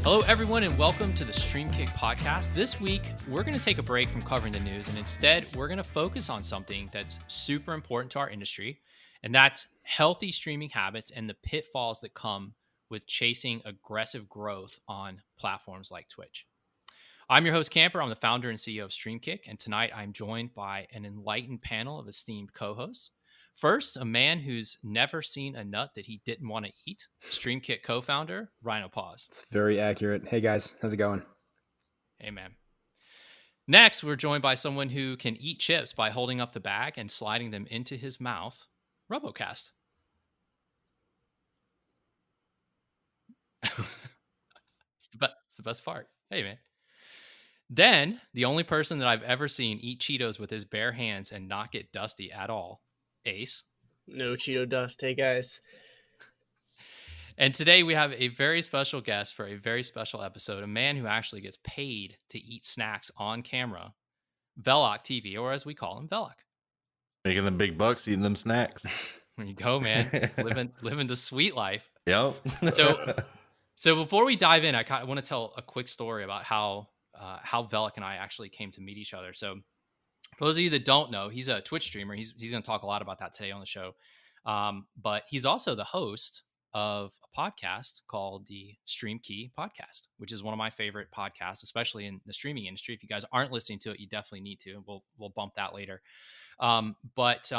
Hello, everyone, and welcome to the StreamKick Podcast. This week, we're going to take a break from covering the news, and instead, we're going to focus on something that's super important to our industry, and that's healthy streaming habits and the pitfalls that come with chasing aggressive growth on platforms like Twitch. I'm your host, Camper. I'm the founder and CEO of StreamKick, and tonight I'm joined by an enlightened panel of esteemed co-hosts. First, a man who's never seen a nut that he didn't want to eat, StreamKick co-founder, RoboKast. It's very accurate. Hey guys, how's it going? Hey man. Next, we're joined by someone who can eat chips by holding up the bag and sliding them into his mouth, RoboKast. It's the best part. Hey man. Then, the only person that I've ever seen eat Cheetos with his bare hands and not get dusty at all, Ace. No Cheeto dust. Hey, guys. And today we have a very special guest for a very special episode, a man who actually gets paid to eat snacks on camera, Velok TV, or as we call him, Velok. Making them big bucks, eating them snacks. There you go, man. living the sweet life. Yep. So before we dive in, I want to tell a quick story about how Velok and I actually came to meet each other. So for those of you that don't know, he's a Twitch streamer. He's going to talk a lot about that today on the show. But he's also the host of a podcast called the StreamKick Podcast, which is one of my favorite podcasts, especially in the streaming industry. If you guys aren't listening to it, you definitely need to. We'll bump that later. But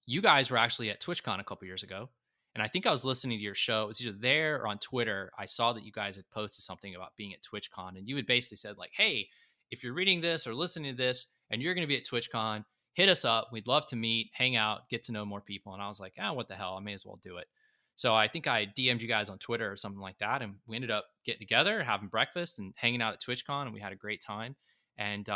you guys were actually at TwitchCon a couple years ago, and I think I was listening to your show. It was either there or on Twitter. I saw that you guys had posted something about being at TwitchCon, and you had basically said like, "Hey, if you're reading this or listening to this, and you're going to be at TwitchCon, hit us up. We'd love to meet, hang out, get to know more people." And I was like, what the hell? I may as well do it. So I think I DM'd you guys on Twitter or something like that. And we ended up getting together, having breakfast and hanging out at TwitchCon. And we had a great time. And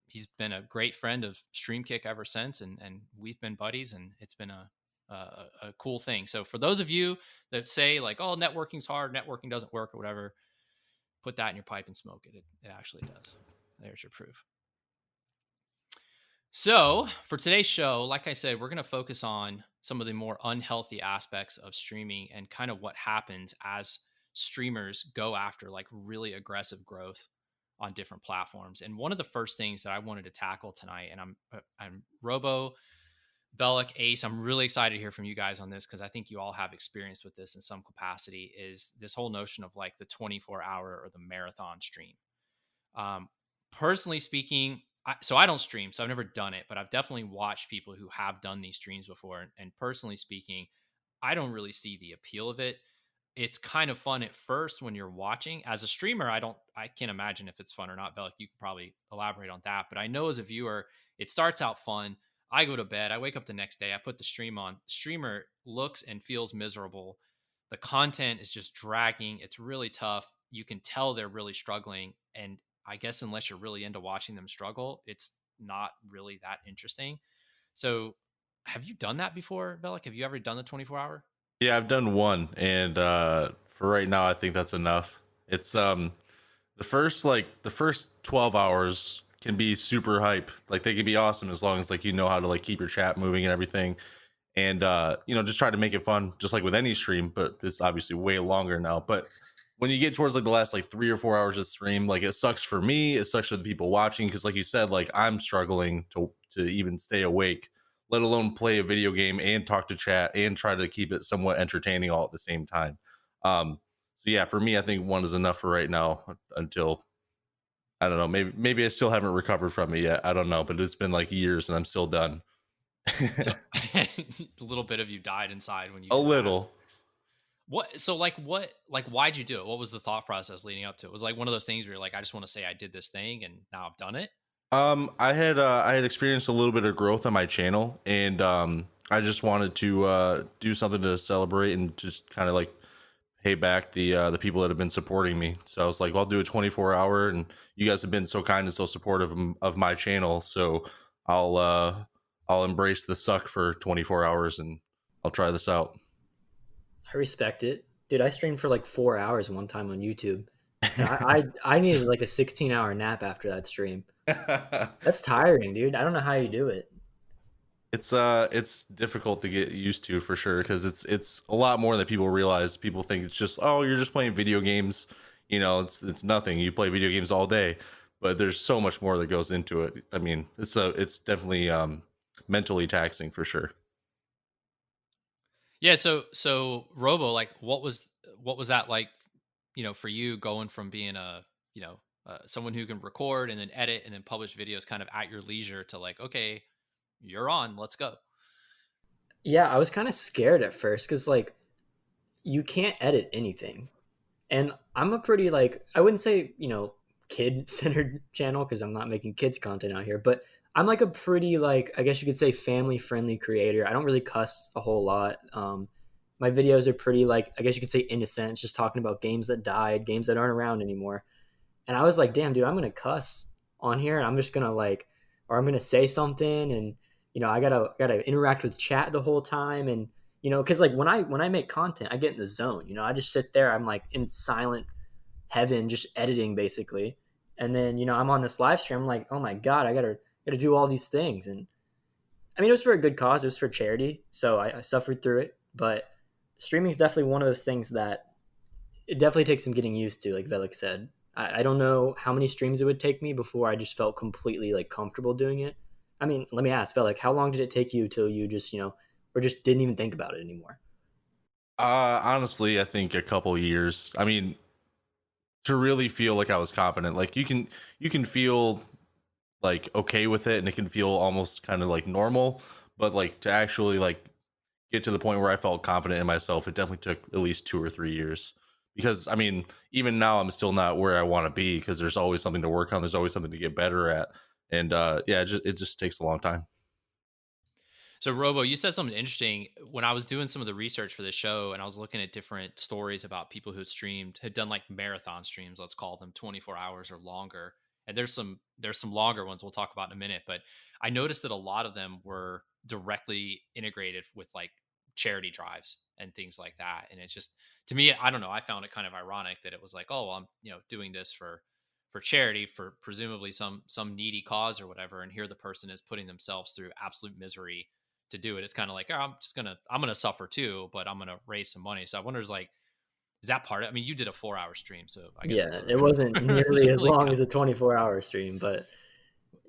he's been a great friend of StreamKick ever since. And we've been buddies, and it's been a cool thing. So for those of you that say like, oh, networking's hard, networking doesn't work or whatever, put that in your pipe and smoke it. It actually does. There's your proof. So for today's show, like I said, we're going to focus on some of the more unhealthy aspects of streaming and kind of what happens as streamers go after like really aggressive growth on different platforms. And one of the first things that I wanted to tackle tonight, and I'm Robo, Velok, Ace, I'm really excited to hear from you guys on this because I think you all have experience with this in some capacity, is this whole notion of like the 24-hour or the marathon stream. Personally speaking, I don't stream, so I've never done it, but I've definitely watched people who have done these streams before. And personally speaking, I don't really see the appeal of it. It's kind of fun at first when you're watching. As a streamer, I can't imagine if it's fun or not. Velok, you can probably elaborate on that. But I know as a viewer, it starts out fun. I go to bed. I wake up the next day. I put the stream on. Streamer looks and feels miserable. The content is just dragging. It's really tough. You can tell they're really struggling. And I guess unless you're really into watching them struggle, it's not really that interesting. So have you done that before, Velok? Have you ever done the 24-hour? Yeah, I've done one. And for right now, I think that's enough. It's the first 12 hours can be super hype. Like they can be awesome as long as like you know how to like keep your chat moving and everything. And just try to make it fun, just like with any stream, but it's obviously way longer now. But when you get towards like the last like 3 or 4 hours of stream, like it sucks for me, it sucks for the people watching, because like you said, like I'm struggling to even stay awake, let alone play a video game and talk to chat and try to keep it somewhat entertaining all at the same time. So yeah, for me, I think one is enough for right now until, I don't know, maybe I still haven't recovered from it yet. I don't know, but it's been like years and I'm still done. So, a little bit of you died inside when you a little. Why'd you do it? What was the thought process leading up to it? Was it like one of those things where you're like, I just want to say I did this thing and now I've done it? I had experienced a little bit of growth on my channel, and I just wanted to do something to celebrate and just kind of like pay back the people that have been supporting me. So I was like, well, I'll do a 24-hour, and you guys have been so kind and so supportive of my channel, so I'll embrace the suck for 24 hours and I'll try this out. I respect it. Dude, I streamed for like 4 hours one time on YouTube. I needed like a 16-hour nap after that stream. That's tiring, dude. I don't know how you do it. It's difficult to get used to for sure, because it's a lot more than people realize. People think it's just, oh, you're just playing video games. You know, it's nothing. You play video games all day, but there's so much more that goes into it. I mean, it's definitely mentally taxing for sure. Yeah. So Robo, like, what was that like? For you going from being someone who can record and then edit and then publish videos kind of at your leisure to like, okay, you're on, let's go. Yeah, I was kind of scared at first because like you can't edit anything. And I'm a pretty like I wouldn't say, kid centered channel because I'm not making kids content out here, but I'm like a pretty like I guess you could say family friendly creator. I don't really cuss a whole lot. My videos are pretty like I guess you could say innocent, just talking about games that died, games that aren't around anymore. And I was like, damn, dude, I'm gonna cuss on here, and I'm just gonna like, or I'm gonna say something, and I gotta interact with chat the whole time, and because like when I make content, I get in the zone. I just sit there, I'm like in silent heaven, just editing basically, and then I'm on this live stream, I'm like, oh my god, I gotta do all these things, and I mean it was for a good cause, it was for charity, so I suffered through it, but streaming is definitely one of those things that it definitely takes some getting used to, like Velik said. I don't know how many streams it would take me before I just felt completely like comfortable doing it. I mean, let me ask Velik, how long did it take you till you just, or just didn't even think about it anymore? Honestly, I think a couple years. I mean, to really feel like I was confident, like you can feel like okay with it, and it can feel almost kind of like normal, but like to actually like get to the point where I felt confident in myself, it definitely took at least 2 or 3 years. Because I mean, even now I'm still not where I want to be because there's always something to work on. There's always something to get better at, and yeah, it just takes a long time. So Robo, you said something interesting when I was doing some of the research for the show and I was looking at different stories about people who had done like marathon streams, let's call them 24 hours or longer. And there's some longer ones we'll talk about in a minute, but I noticed that a lot of them were directly integrated with like charity drives and things like that. And it's just, to me, I don't know, I found it kind of ironic that it was like, oh, well, I'm, doing this for charity, for presumably some needy cause or whatever, and here the person is putting themselves through absolute misery to do it. It's kind of like, oh, I'm gonna suffer too, but I'm gonna raise some money. So I wonder, is that part of it? I mean, you did a 4 hour stream, so I guess Yeah, it wasn't nearly doesn't as really long count. as a 24-hour stream, but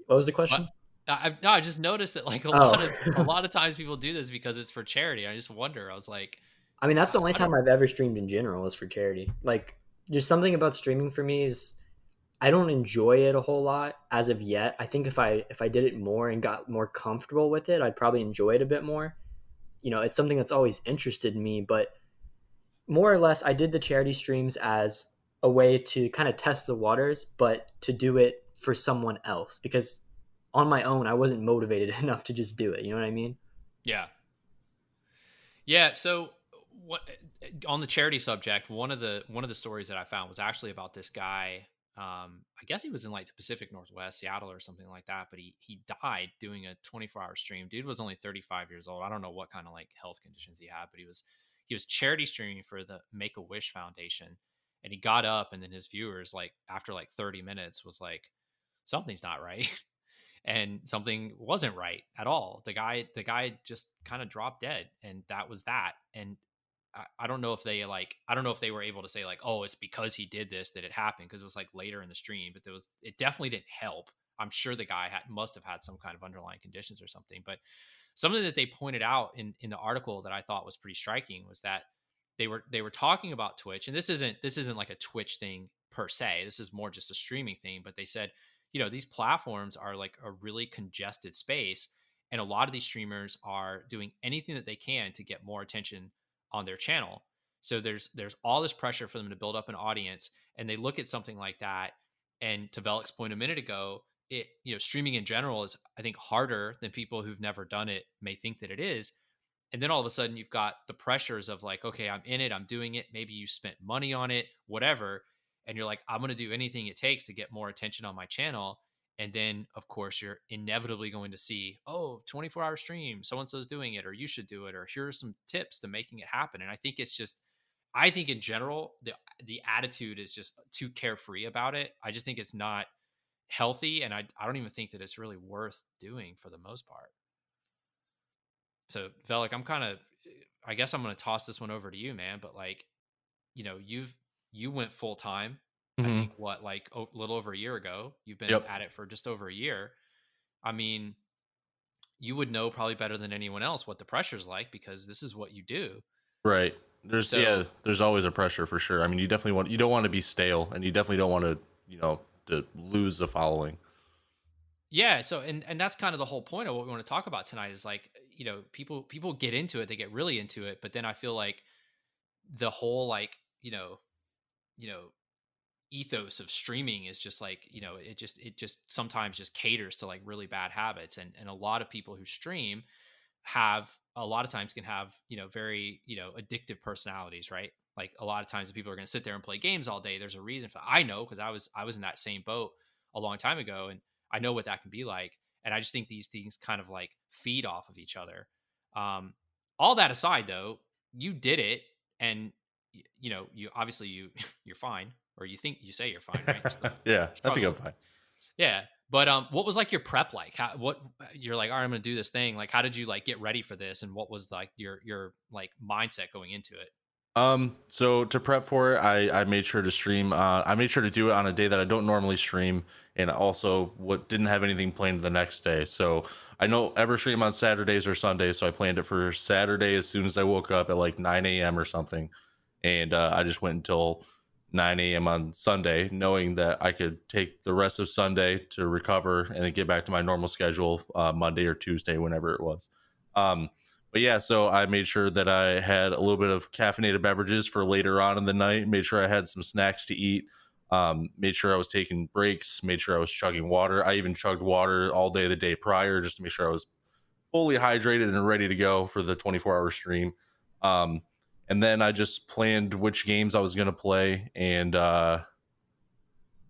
what was the But question? no, I just noticed that like a Oh, lot of a lot of times people do this because it's for charity. I just wonder. I was like, I mean, that's the only I don't. time I've ever streamed in general is for charity. Like, just something about streaming for me is I don't enjoy it a whole lot as of yet. I think if I did it more and got more comfortable with it, I'd probably enjoy it a bit more. It's something that's always interested me, but more or less I did the charity streams as a way to kind of test the waters, but to do it for someone else because on my own I wasn't motivated enough to just do it. You know what I mean? Yeah, yeah. So what on the charity subject? One of the stories that I found was actually about this guy. I guess he was in like the Pacific Northwest, Seattle or something like that. But he died doing a 24-hour stream. Dude was only 35 years old. I don't know what kind of like health conditions he had, but he was charity streaming for the Make a Wish Foundation. And he got up, and then his viewers, like after like 30 minutes, was like, something's not right. And something wasn't right at all. The guy just kind of dropped dead, and that was that. And I don't know if I don't know if they were able to say like, oh, it's because he did this that it happened, because it was like later in the stream, but it definitely didn't help. I'm sure the guy must have had some kind of underlying conditions or something. But something that they pointed out in the article that I thought was pretty striking was that they were talking about Twitch, and this isn't like a Twitch thing per se. This is more just a streaming thing. But they said, these platforms are like a really congested space, and a lot of these streamers are doing anything that they can to get more attention on their channel. So there's all this pressure for them to build up an audience, and they look at something like that. And to Velik's point a minute ago, streaming in general is, I think, harder than people who've never done it may think that it is. And then all of a sudden you've got the pressures of like, okay, I'm in it, I'm doing it. Maybe you spent money on it, whatever. And you're like, I'm going to do anything it takes to get more attention on my channel. And then, of course, you're inevitably going to see, oh, 24-hour stream, so and so's doing it, or you should do it, or here are some tips to making it happen. And I think it's just, I think in general, the attitude is just too carefree about it. I just think it's not healthy. And I don't even think that it's really worth doing for the most part. So Velik, I guess I'm going to toss this one over to you, man. But like, you went full time I Mm-hmm. think what, like a little over a year ago. You've been Yep. at it for just over a year. I mean, you would know probably better than anyone else what the pressure's like because this is what you do. Right. So There's always a pressure for sure. I mean, you don't want to be stale, and you definitely don't want to, to lose the following. yeah, so and that's kind of the whole point of what we want to talk about tonight is like, people get into it, they get really into it, but then I feel like the whole like, you know, ethos of streaming is just like, it just sometimes just caters to like really bad habits, and a lot of people who stream have a lot of times can have, very, addictive personalities, right? Like a lot of times the people are going to sit there and play games all day. There's a reason for that. I know because I was in that same boat a long time ago, and I know what that can be like. And I just think these things kind of like feed off of each other. Um, all that aside, though, you did it, and you obviously you're fine, or you say you're fine, right? You're still Yeah, I think I'm struggling. fine. Yeah. But what was like your prep like? What you're like, all right, I'm gonna do this thing. Like, how did you like get ready for this? And what was like your like mindset going into it? So to prep for it, I made sure to stream. I made sure to do it on a day that I don't normally stream, and also what didn't have anything planned the next day. So I don't ever stream on Saturdays or Sundays, so I planned it for Saturday as soon as I woke up at like 9 a.m. or something, and I just went until 9 a.m. on Sunday, knowing that I could take the rest of Sunday to recover and then get back to my normal schedule Monday or Tuesday, whenever it was. Um, but yeah, so I made sure that I had a little bit of caffeinated beverages for later on in the night, made sure I had some snacks to eat, made sure I was taking breaks, made sure I was chugging water. I even chugged water all day the day prior just to make sure I was fully hydrated and ready to go for the 24-hour stream. Um, and then I just planned which games I was going to play and how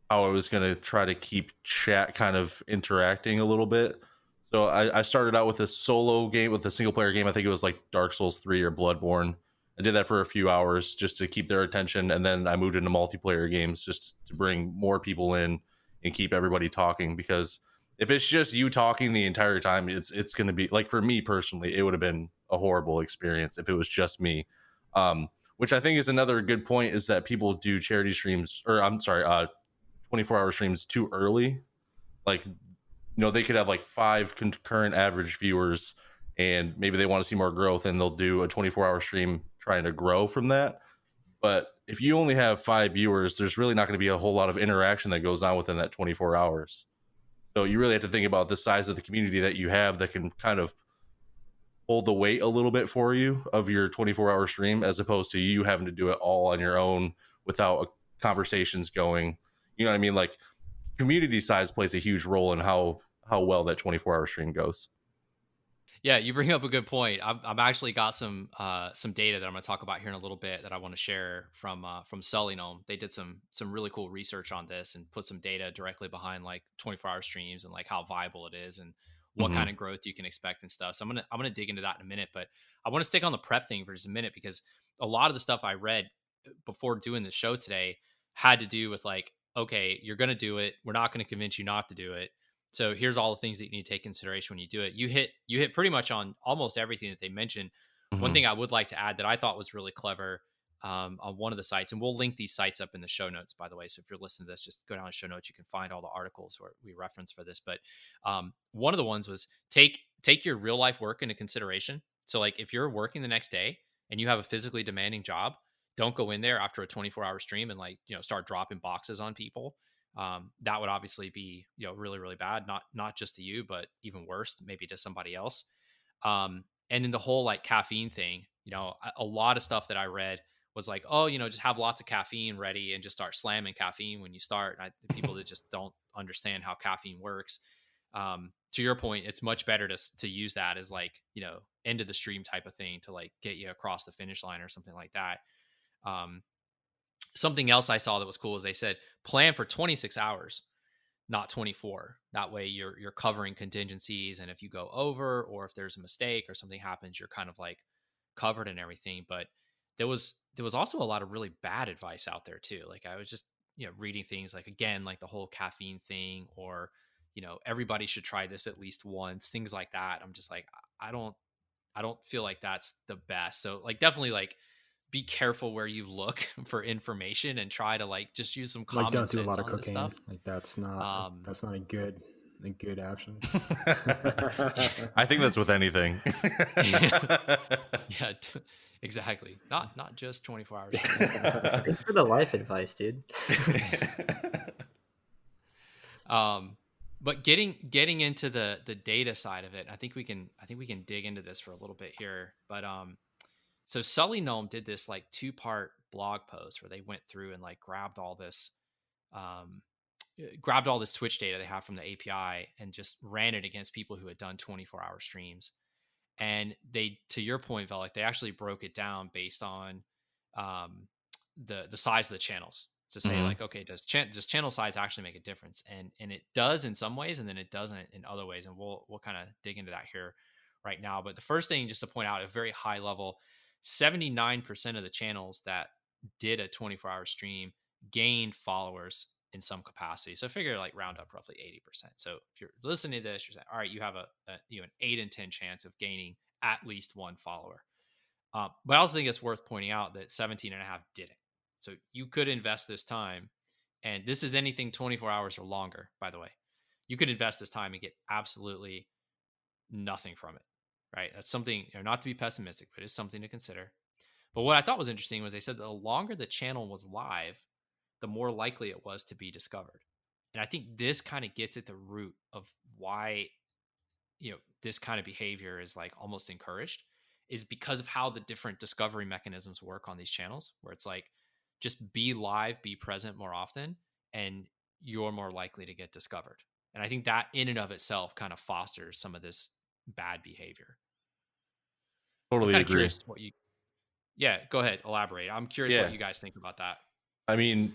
I was going to try to keep chat kind of interacting a little bit. So I started out with a solo game, with a single player game. I think it was like Dark Souls 3 or Bloodborne. I did that for a few hours just to keep their attention. And then I moved into multiplayer games just to bring more people in and keep everybody talking. Because if it's just you talking the entire time, it's going to be like, for me personally, it would have been a horrible experience if it was just me. Which I think is another good point, is that people do charity streams, or I'm sorry, 24-hour streams too early. Like, they could have like 5 concurrent average viewers, and maybe they want to see more growth, and they'll do a 24-hour stream trying to grow from that. But if you only have 5 viewers, there's really not going to be a whole lot of interaction that goes on within that 24 hours. So you really have to think about the size of the community that you have that can kind of hold the weight a little bit for you of your 24-hour stream, as opposed to you having to do it all on your own without conversations going. You know what I mean? Like, community size plays a huge role in how well that 24-hour stream goes. Yeah, you bring up a good point. I've actually got some data that I'm going to talk about here in a little bit that I want to share from Sellinome. They did some really cool research on this and put some data directly behind like 24-hour streams and like how viable it is and what Mm-hmm. kind of growth you can expect and stuff. So I'm gonna dig into that in a minute, but I want to stick on the prep thing for just a minute because a lot of the stuff I read before doing the show today had to do with like, okay, you're going to do it. We're not going to convince you not to do it. So here's all the things that you need to take consideration when you do it. You hit pretty much on almost everything that they mentioned. One Mm-hmm. thing I would like to add that I thought was really clever on one of the sites, and we'll link these sites up in the show notes, by the way. So if you're listening to this, just go down to show notes. You can find all the articles where we reference for this. But one of the ones was take your real life work into consideration. So like if you're working the next day and you have a physically demanding job, don't go in there after a 24-hour stream and like start dropping boxes on people. That would obviously be really really bad, not just to you but even worse maybe to somebody else. And in the whole like caffeine thing, a lot of stuff that I read was like, oh, just have lots of caffeine ready and just start slamming caffeine when you start. People that just don't understand how caffeine works. To your point, it's much better to use that as like end of the stream type of thing to like get you across the finish line or something like that. um, Something else I saw that was cool is they said plan for 26 hours, not 24. That way you're covering contingencies, and if you go over or if there's a mistake or something happens, you're kind of like covered and everything. But there was also a lot of really bad advice out there too. Like I was just reading things like, again, like the whole caffeine thing, or everybody should try this at least once, things like that. I'm just like, I don't feel like that's the best. So like definitely like be careful where you look for information and try to like just use some common Like, don't do a sense lot of on this cocaine. stuff. Like, that's not a good option. I think that's with anything. Yeah, exactly. Not just 24 hours. Thanks for the life advice, dude. But getting into the data side of it, I think we can dig into this for a little bit here. But so Sully Gnome did this like 2-part blog post where they went through and like grabbed all this Twitch data they have from the API and just ran it against people who had done 24-hour streams. And they, to your point, Velik, they actually broke it down based on the size of the channels to say like, okay, does channel size actually make a difference? And it does in some ways, and then it doesn't in other ways. And we'll kind of dig into that here right now. But the first thing, just to point out, at a very high level, 79% of the channels that did a 24-hour stream gained followers in some capacity. So figure like round up roughly 80%. So if you're listening to this, you're saying, all right, you have an 8 in 10 chance of gaining at least one follower. But I also think it's worth pointing out that 17.5 didn't. So you could invest this time, and this is anything 24 hours or longer, by the way. You could invest this time and get absolutely nothing from it, right? That's something, not to be pessimistic, but it's something to consider. But what I thought was interesting was they said the longer the channel was live, the more likely it was to be discovered. And I think this kind of gets at the root of why, this kind of behavior is like almost encouraged, is because of how the different discovery mechanisms work on these channels, where it's like, just be live, be present more often, and you're more likely to get discovered. And I think that in and of itself kind of fosters some of this bad behavior. Totally agree. Yeah, go ahead, elaborate. I'm curious what you guys think about that. I mean,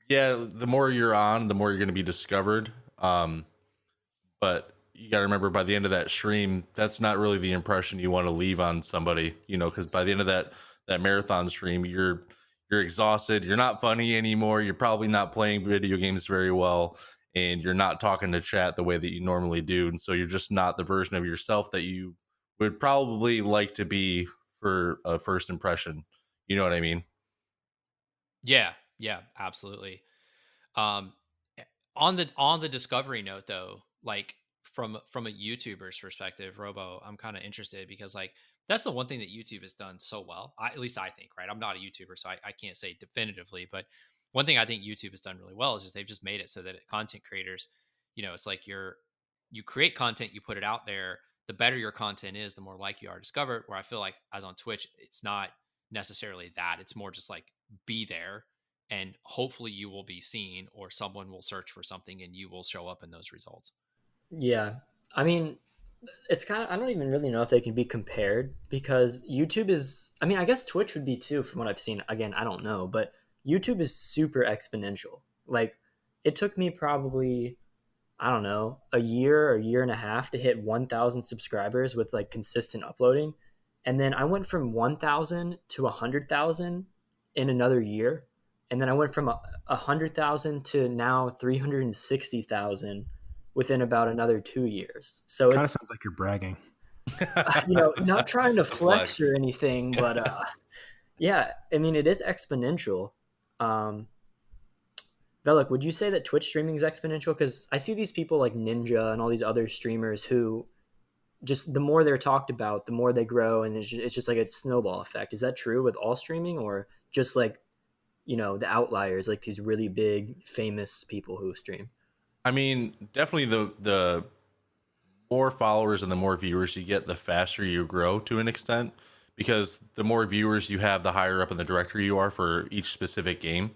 yeah, the more you're on, the more you're going to be discovered. But you got to remember, by the end of that stream, that's not really the impression you want to leave on somebody, because by the end of that marathon stream, you're exhausted. You're not funny anymore. You're probably not playing video games very well, and you're not talking to chat the way that you normally do. And so you're just not the version of yourself that you would probably like to be for a first impression. You know what I mean? Yeah, absolutely. On the discovery note though, like from a YouTuber's perspective, Robo, I'm kind of interested because like that's the one thing that YouTube has done so well. At least I think, right? I'm not a YouTuber, so I can't say definitively, but one thing I think YouTube has done really well is just they've just made it so that content creators, it's like you create content, you put it out there. The better your content is, the more likely you are discovered. Where I feel like as on Twitch, it's not necessarily that. It's more just like be there, and hopefully you will be seen, or someone will search for something and you will show up in those results. Yeah. I mean, it's kind of, I don't even really know if they can be compared, because YouTube is, I mean, I guess Twitch would be too, from what I've seen. Again, I don't know, but YouTube is super exponential. Like, it took me probably, I don't know, a year and a half to hit 1,000 subscribers with like consistent uploading. And then I went from 1,000 to 100,000 in another year. And then I went from 100,000 to now 360,000 within about another 2 years. So it kind of sounds like you're bragging. Not trying to flex or anything, but yeah, I mean, it is exponential. Velik, would you say that Twitch streaming is exponential? Because I see these people like Ninja and all these other streamers who just, the more they're talked about, the more they grow, and it's just like a snowball effect. Is that true with all streaming, or just like, the outliers, like these really big famous people who stream? I mean, definitely the more followers and the more viewers you get, the faster you grow to an extent, because the more viewers you have, the higher up in the directory you are for each specific game.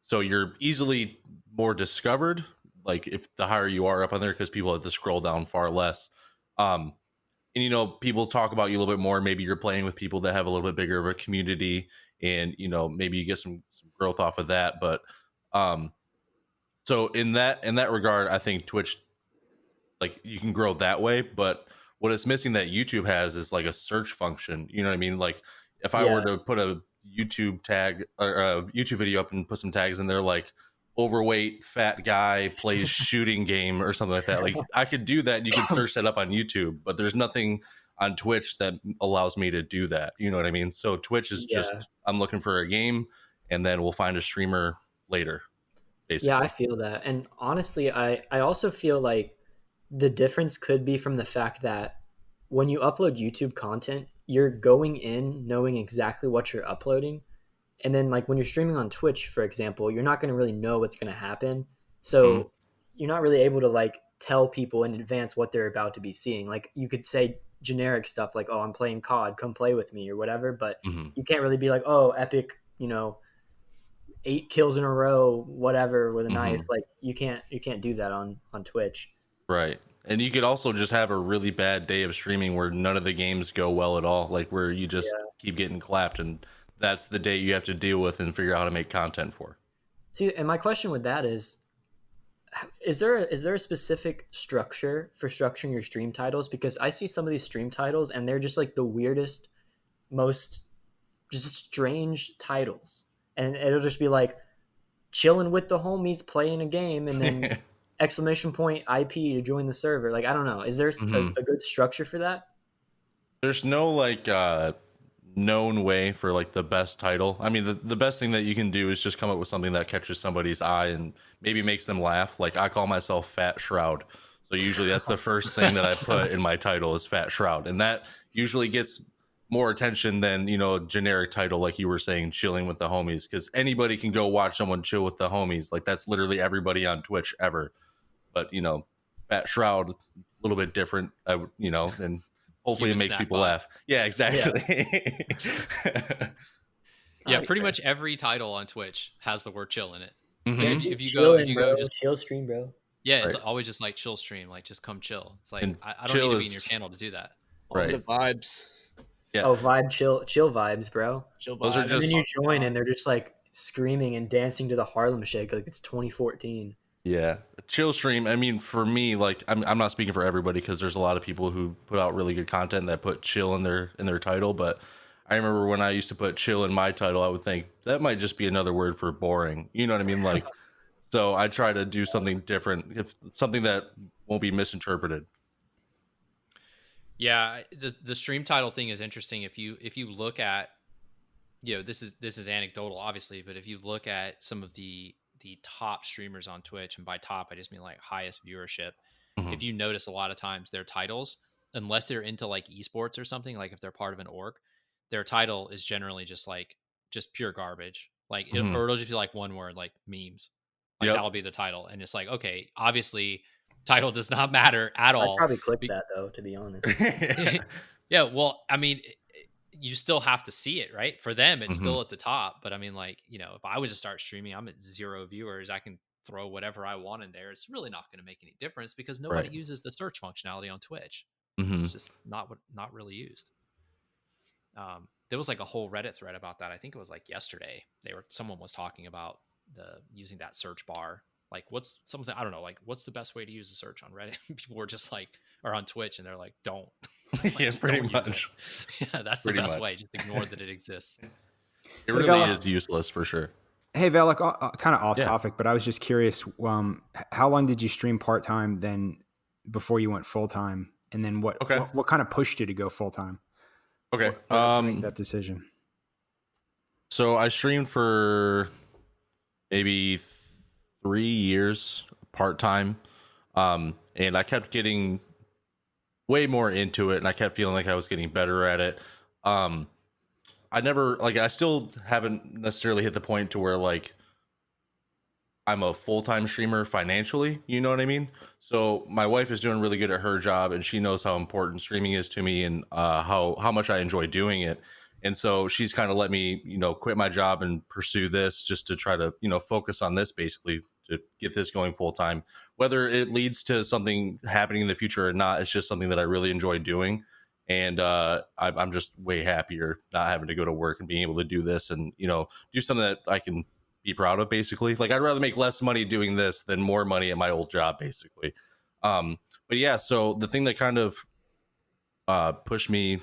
So you're easily more discovered, like if the higher you are up on there, because people have to scroll down far less. And people talk about you a little bit more. Maybe you're playing with people that have a little bit bigger of a community, and maybe you get some growth off of that. But so in that regard, I think Twitch, like, you can grow that way. But what it's missing that YouTube has is like a search function. You know what I mean? Like, if I were to put a YouTube tag or a YouTube video up and put some tags in there, like overweight fat guy plays shooting game or something like that, like I could do that and you can search that up on YouTube, but there's nothing on Twitch that allows me to do that. You know what I mean? So Twitch is just, I'm looking for a game and then we'll find a streamer later, basically. Yeah, I feel that. And honestly, I also feel like the difference could be from the fact that when you upload YouTube content, you're going in knowing exactly what you're uploading. And then like when you're streaming on Twitch, for example, you're not going to really know what's going to happen. So you're not really able to like tell people in advance what they're about to be seeing. Like you could say generic stuff like, oh, I'm playing COD, come play with me or whatever. But you can't really be like, oh, epic, 8 kills in a row, whatever, with a knife. Like you can't do that on Twitch. Right. And you could also just have a really bad day of streaming where none of the games go well at all, like where you just keep getting clapped, and that's the day you have to deal with and figure out how to make content for. See, and my question with that is there a specific structure for structuring your stream titles? Because I see some of these stream titles and they're just like the weirdest, most just strange titles. And it'll just be like chilling with the homies playing a game and then exclamation point IP to join the server. Like, I don't know. Is there a good structure for that? There's no like known way for like the best title. I mean, the best thing that you can do is just come up with something that catches somebody's eye and maybe makes them laugh. Like I call myself Fat Shroud. So usually that's the first thing that I put in my title is Fat Shroud. And that usually gets more attention than, a generic title like you were saying, chilling with the homies, because anybody can go watch someone chill with the homies. Like that's literally everybody on Twitch ever. But Fat Shroud, a little bit different, and hopefully it makes people laugh. Yeah, exactly. Yeah, pretty much every title on Twitch has the word chill in it. If you go just chill stream, bro. Yeah, it's always just like chill stream, like just come chill. It's like I don't need to be in your channel to do that. Positive vibes. Yeah. Oh, chill vibes, bro. Chill vibes. Those are just, and then you join and they're just like screaming and dancing to the Harlem Shake like it's 2014. Yeah, chill stream. I mean, for me, like I'm not speaking for everybody because there's a lot of people who put out really good content that put chill in their title. But I remember when I used to put chill in my title, I would think that might just be another word for boring. You know what I mean? Like, so I try to do something different, something that won't be misinterpreted. Yeah, the stream title thing is interesting. If you look at, this is anecdotal, obviously, but if you look at some of the top streamers on Twitch, and by top I just mean like highest viewership, if you notice a lot of times their titles, unless they're into like esports or something, like if they're part of an org, their title is generally just pure garbage. Like or it'll just be like one word, like memes. Like that'll be the title, and it's like, okay, obviously title does not matter at all. I'd probably click that though, to be honest. Yeah, well, I mean, you still have to see it, right? For them, it's still at the top. But I mean, like, if I was to start streaming, I'm at 0 viewers. I can throw whatever I want in there. It's really not going to make any difference because nobody uses the search functionality on Twitch. It's just not really used. There was like a whole Reddit thread about that. I think it was like yesterday. Someone was talking about using that search bar. Like what's something, I don't know, like what's the best way to use a search on Reddit? People were just like, or on Twitch, and they're like, don't. Like, yeah, pretty much. Yeah, that's the best way. Just ignore that it exists. It really is useless for sure. Hey, Valak, kind of off topic, but I was just curious, how long did you stream part-time then before you went full-time? And then what kind of pushed you to go full-time? Okay. To make that decision. So I streamed for maybe 3 years part-time. And I kept getting way more into it, and I kept feeling like I was getting better at it. I still haven't necessarily hit the point to where like I'm a full-time streamer financially, you know what I mean? So my wife is doing really good at her job, and she knows how important streaming is to me, and how much I enjoy doing it. And so she's kind of let me, quit my job and pursue this just to try to, focus on this, basically to get this going full time. Whether it leads to something happening in the future or not, it's just something that I really enjoy doing. And I'm just way happier not having to go to work and being able to do this and, do something that I can be proud of, basically. Like I'd rather make less money doing this than more money at my old job, basically. But yeah, so the thing that kind of pushed me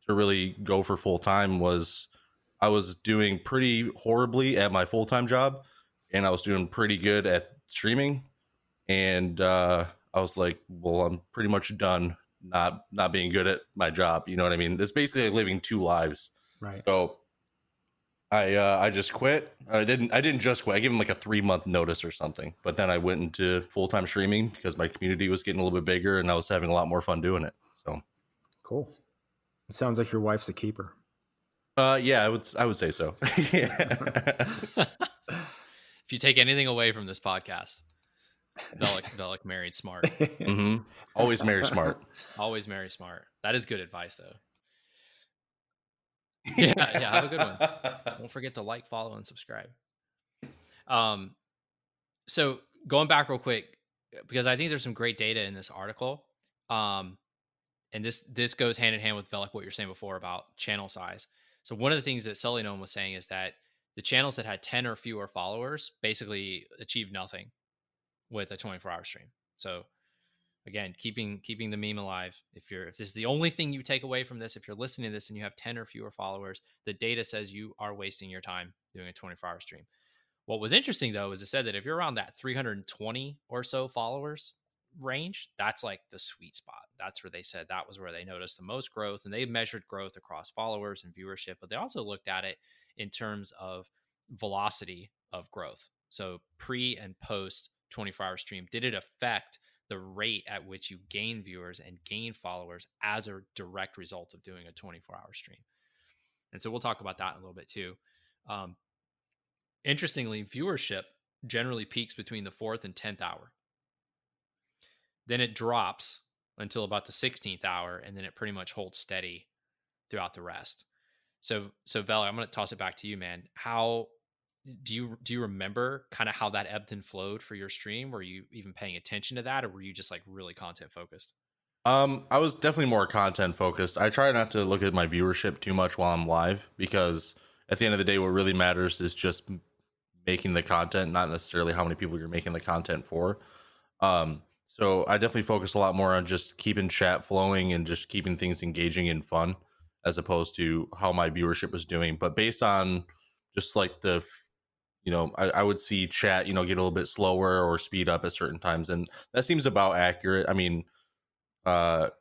to really go for full time was I was doing pretty horribly at my full-time job, and I was doing pretty good at streaming. And I was like, well, I'm pretty much done not being good at my job. You know what I mean? It's basically like living two lives. Right. So I just quit. I didn't just quit. I gave him like a 3-month notice or something. But then I went into full-time streaming because my community was getting a little bit bigger and I was having a lot more fun doing it. So cool. It sounds like your wife's a keeper. Yeah, I would say so. Yeah. If you take anything away from this podcast, Velik married smart. Mm-hmm. Always marry smart. Always marry smart. That is good advice, though. Yeah, have a good one. Don't forget to like, follow, and subscribe. So going back real quick, because I think there's some great data in this article. And this goes hand in hand with Velik, what you're saying before about channel size. So one of the things that Sullivan was saying is that the channels that had 10 or fewer followers basically achieved nothing with a 24-hour stream. So again, keeping the meme alive. If this is the only thing you take away from this, if you're listening to this and you have 10 or fewer followers, the data says you are wasting your time doing a 24-hour stream. What was interesting, though, is it said that if you're around that 320 or so followers range, that's like the sweet spot. That's where they said that was where they noticed the most growth, and they measured growth across followers and viewership, but they also looked at it in terms of velocity of growth. So pre and post 24-hour stream, did it affect the rate at which you gain viewers and gain followers as a direct result of doing a 24-hour stream? And so we'll talk about that in a little bit too. Interestingly, viewership generally peaks between the 4th and 10th hour. Then it drops until about the 16th hour, and then it pretty much holds steady throughout the rest. So Vel, I'm going to toss it back to you, man. How do you remember kind of how that ebbed and flowed for your stream? Were you even paying attention to that, or were you just like really content focused? I was definitely more content focused. I try not to look at my viewership too much while I'm live, because at the end of the day, what really matters is just making the content, not necessarily how many people you're making the content for. So I definitely focus a lot more on just keeping chat flowing and just keeping things engaging and fun, as opposed to how my viewership was doing. But based on just like I would see chat, get a little bit slower or speed up at certain times. And that seems about accurate. I mean, like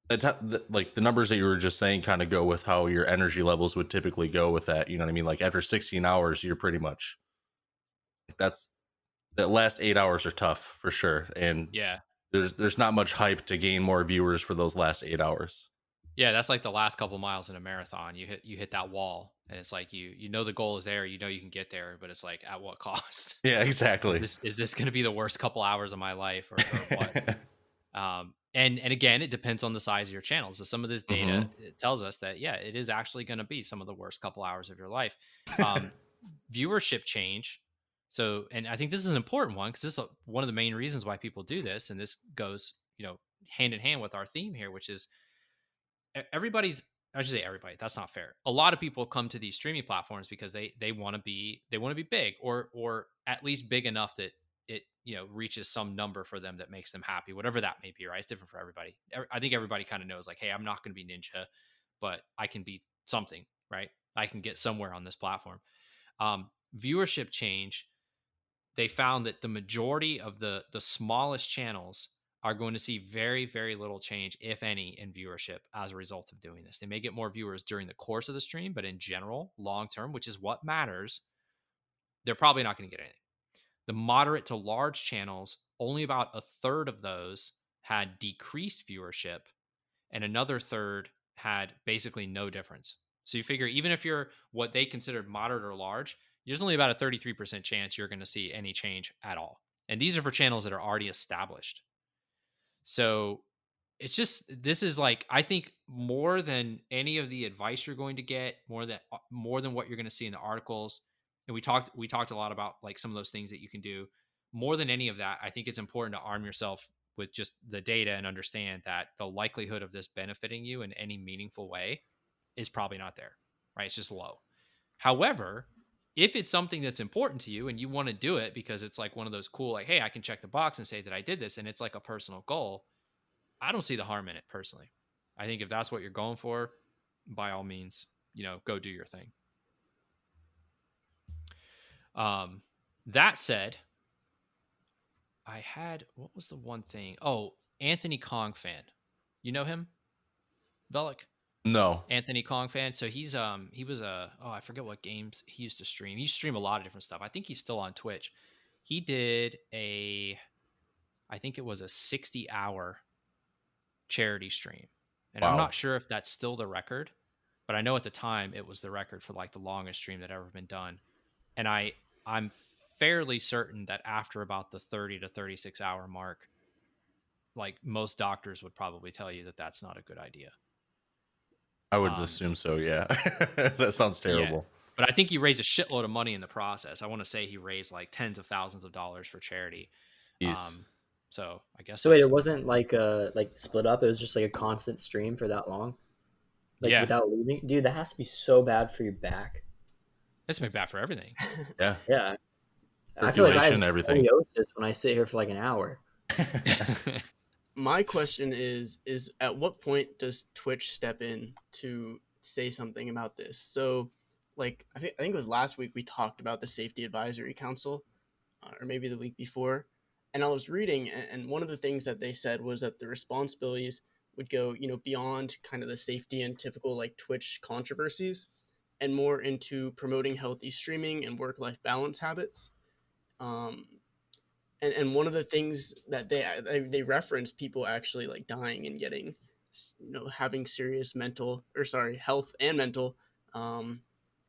the numbers that you were just saying kind of go with how your energy levels would typically go with that. You know what I mean? Like after 16 hours, you're pretty much that last 8 hours are tough for sure. And yeah, there's not much hype to gain more viewers for those last 8 hours. Yeah, that's like the last couple miles in a marathon. You hit that wall, and it's like you know the goal is there. You know you can get there, but it's like at what cost? Yeah, exactly. Is this going to be the worst couple hours of my life, or what? And again, it depends on the size of your channel. So some of this data it tells us that it is actually going to be some of the worst couple hours of your life. Viewership change. So, and I think this is an important one because this is one of the main reasons why people do this, and this goes hand in hand with our theme here, which is I should say everybody, that's not fair. A lot of people come to these streaming platforms because they want to be big, or at least big enough that it reaches some number for them that makes them happy, whatever that may be, right? It's different for everybody. I think everybody kind of knows, like, hey, I'm not going to be Ninja, but I can be something, right? I can get somewhere on this platform. Viewership change, they found that the majority of the smallest channels are going to see very, very little change, if any, in viewership as a result of doing this. They may get more viewers during the course of the stream, but in general, long term, which is what matters, they're probably not going to get anything. The moderate to large channels, only about a third of those had decreased viewership, and another third had basically no difference. So you figure, even if you're what they considered moderate or large, there's only about a 33% chance you're going to see any change at all. And these are for channels that are already established. So it's just, this is like, I think more than any of the advice you're going to get, more than what you're going to see in the articles. And we talked a lot about like some of those things that you can do. More than any of that, I think it's important to arm yourself with just the data and understand that the likelihood of this benefiting you in any meaningful way is probably not there, right? It's just low. However, if it's something that's important to you and you want to do it because it's like one of those cool, like, hey, I can check the box and say that I did this, and it's like a personal goal, I don't see the harm in it personally. I think if that's what you're going for, by all means, go do your thing. That said, what was the one thing? Oh, Anthony Kong fan You know him, Velik? No. Anthony Kong fan. So he was I forget what games he used to stream. He used to stream a lot of different stuff. I think he's still on Twitch. He did I think it was a 60-hour charity stream. And Wow. I'm not sure if that's still the record, but I know at the time it was the record for like the longest stream that ever been done. And I'm fairly certain that after about the 30 to 36 hour mark, like most doctors would probably tell you that that's not a good idea. I would assume so, yeah. That sounds terrible. Yeah. But I think he raised a shitload of money in the process. I want to say he raised like tens of thousands of dollars for charity. So I guess. So wait, it wasn't like split up. It was just like a constant stream for that long, like without leaving. Dude, that has to be so bad for your back. It's been bad for everything. Yeah. I feel like I have scoliosis when I sit here for like an hour. My question is at what point does Twitch step in to say something about this? So, like, I think it was last week we talked about the Safety Advisory Council, or maybe the week before. And I was reading, and one of the things that they said was that the responsibilities would go, beyond kind of the safety and typical like Twitch controversies, and more into promoting healthy streaming and work-life balance habits. And one of the things that they reference people actually like dying and getting, having serious health and mental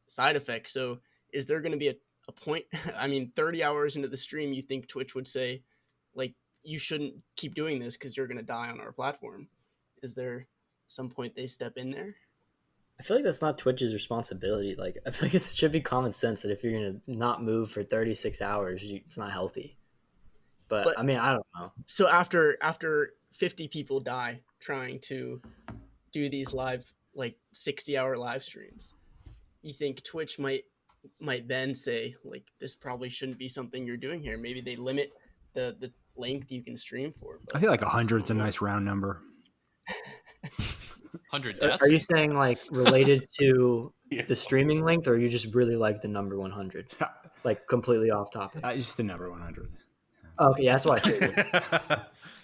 side effects. So is there going to be a point? I mean, 30 hours into the stream, you think Twitch would say, like, you shouldn't keep doing this because you're going to die on our platform? Is there some point they step in there? I feel like that's not Twitch's responsibility. Like, I feel like it should be common sense that if you're going to not move for 36 hours, it's not healthy. But I mean, I don't know. So after 50 people die trying to do these live, like 60-hour live streams, you think Twitch might then say, like, this probably shouldn't be something you're doing here. Maybe they limit the length you can stream for. I feel like 100's a nice round number. 100 deaths? Are you saying like related to the streaming length, or you just really like the number 100? Like completely off topic. Just the number 100. Okay, yeah, that's what I figured.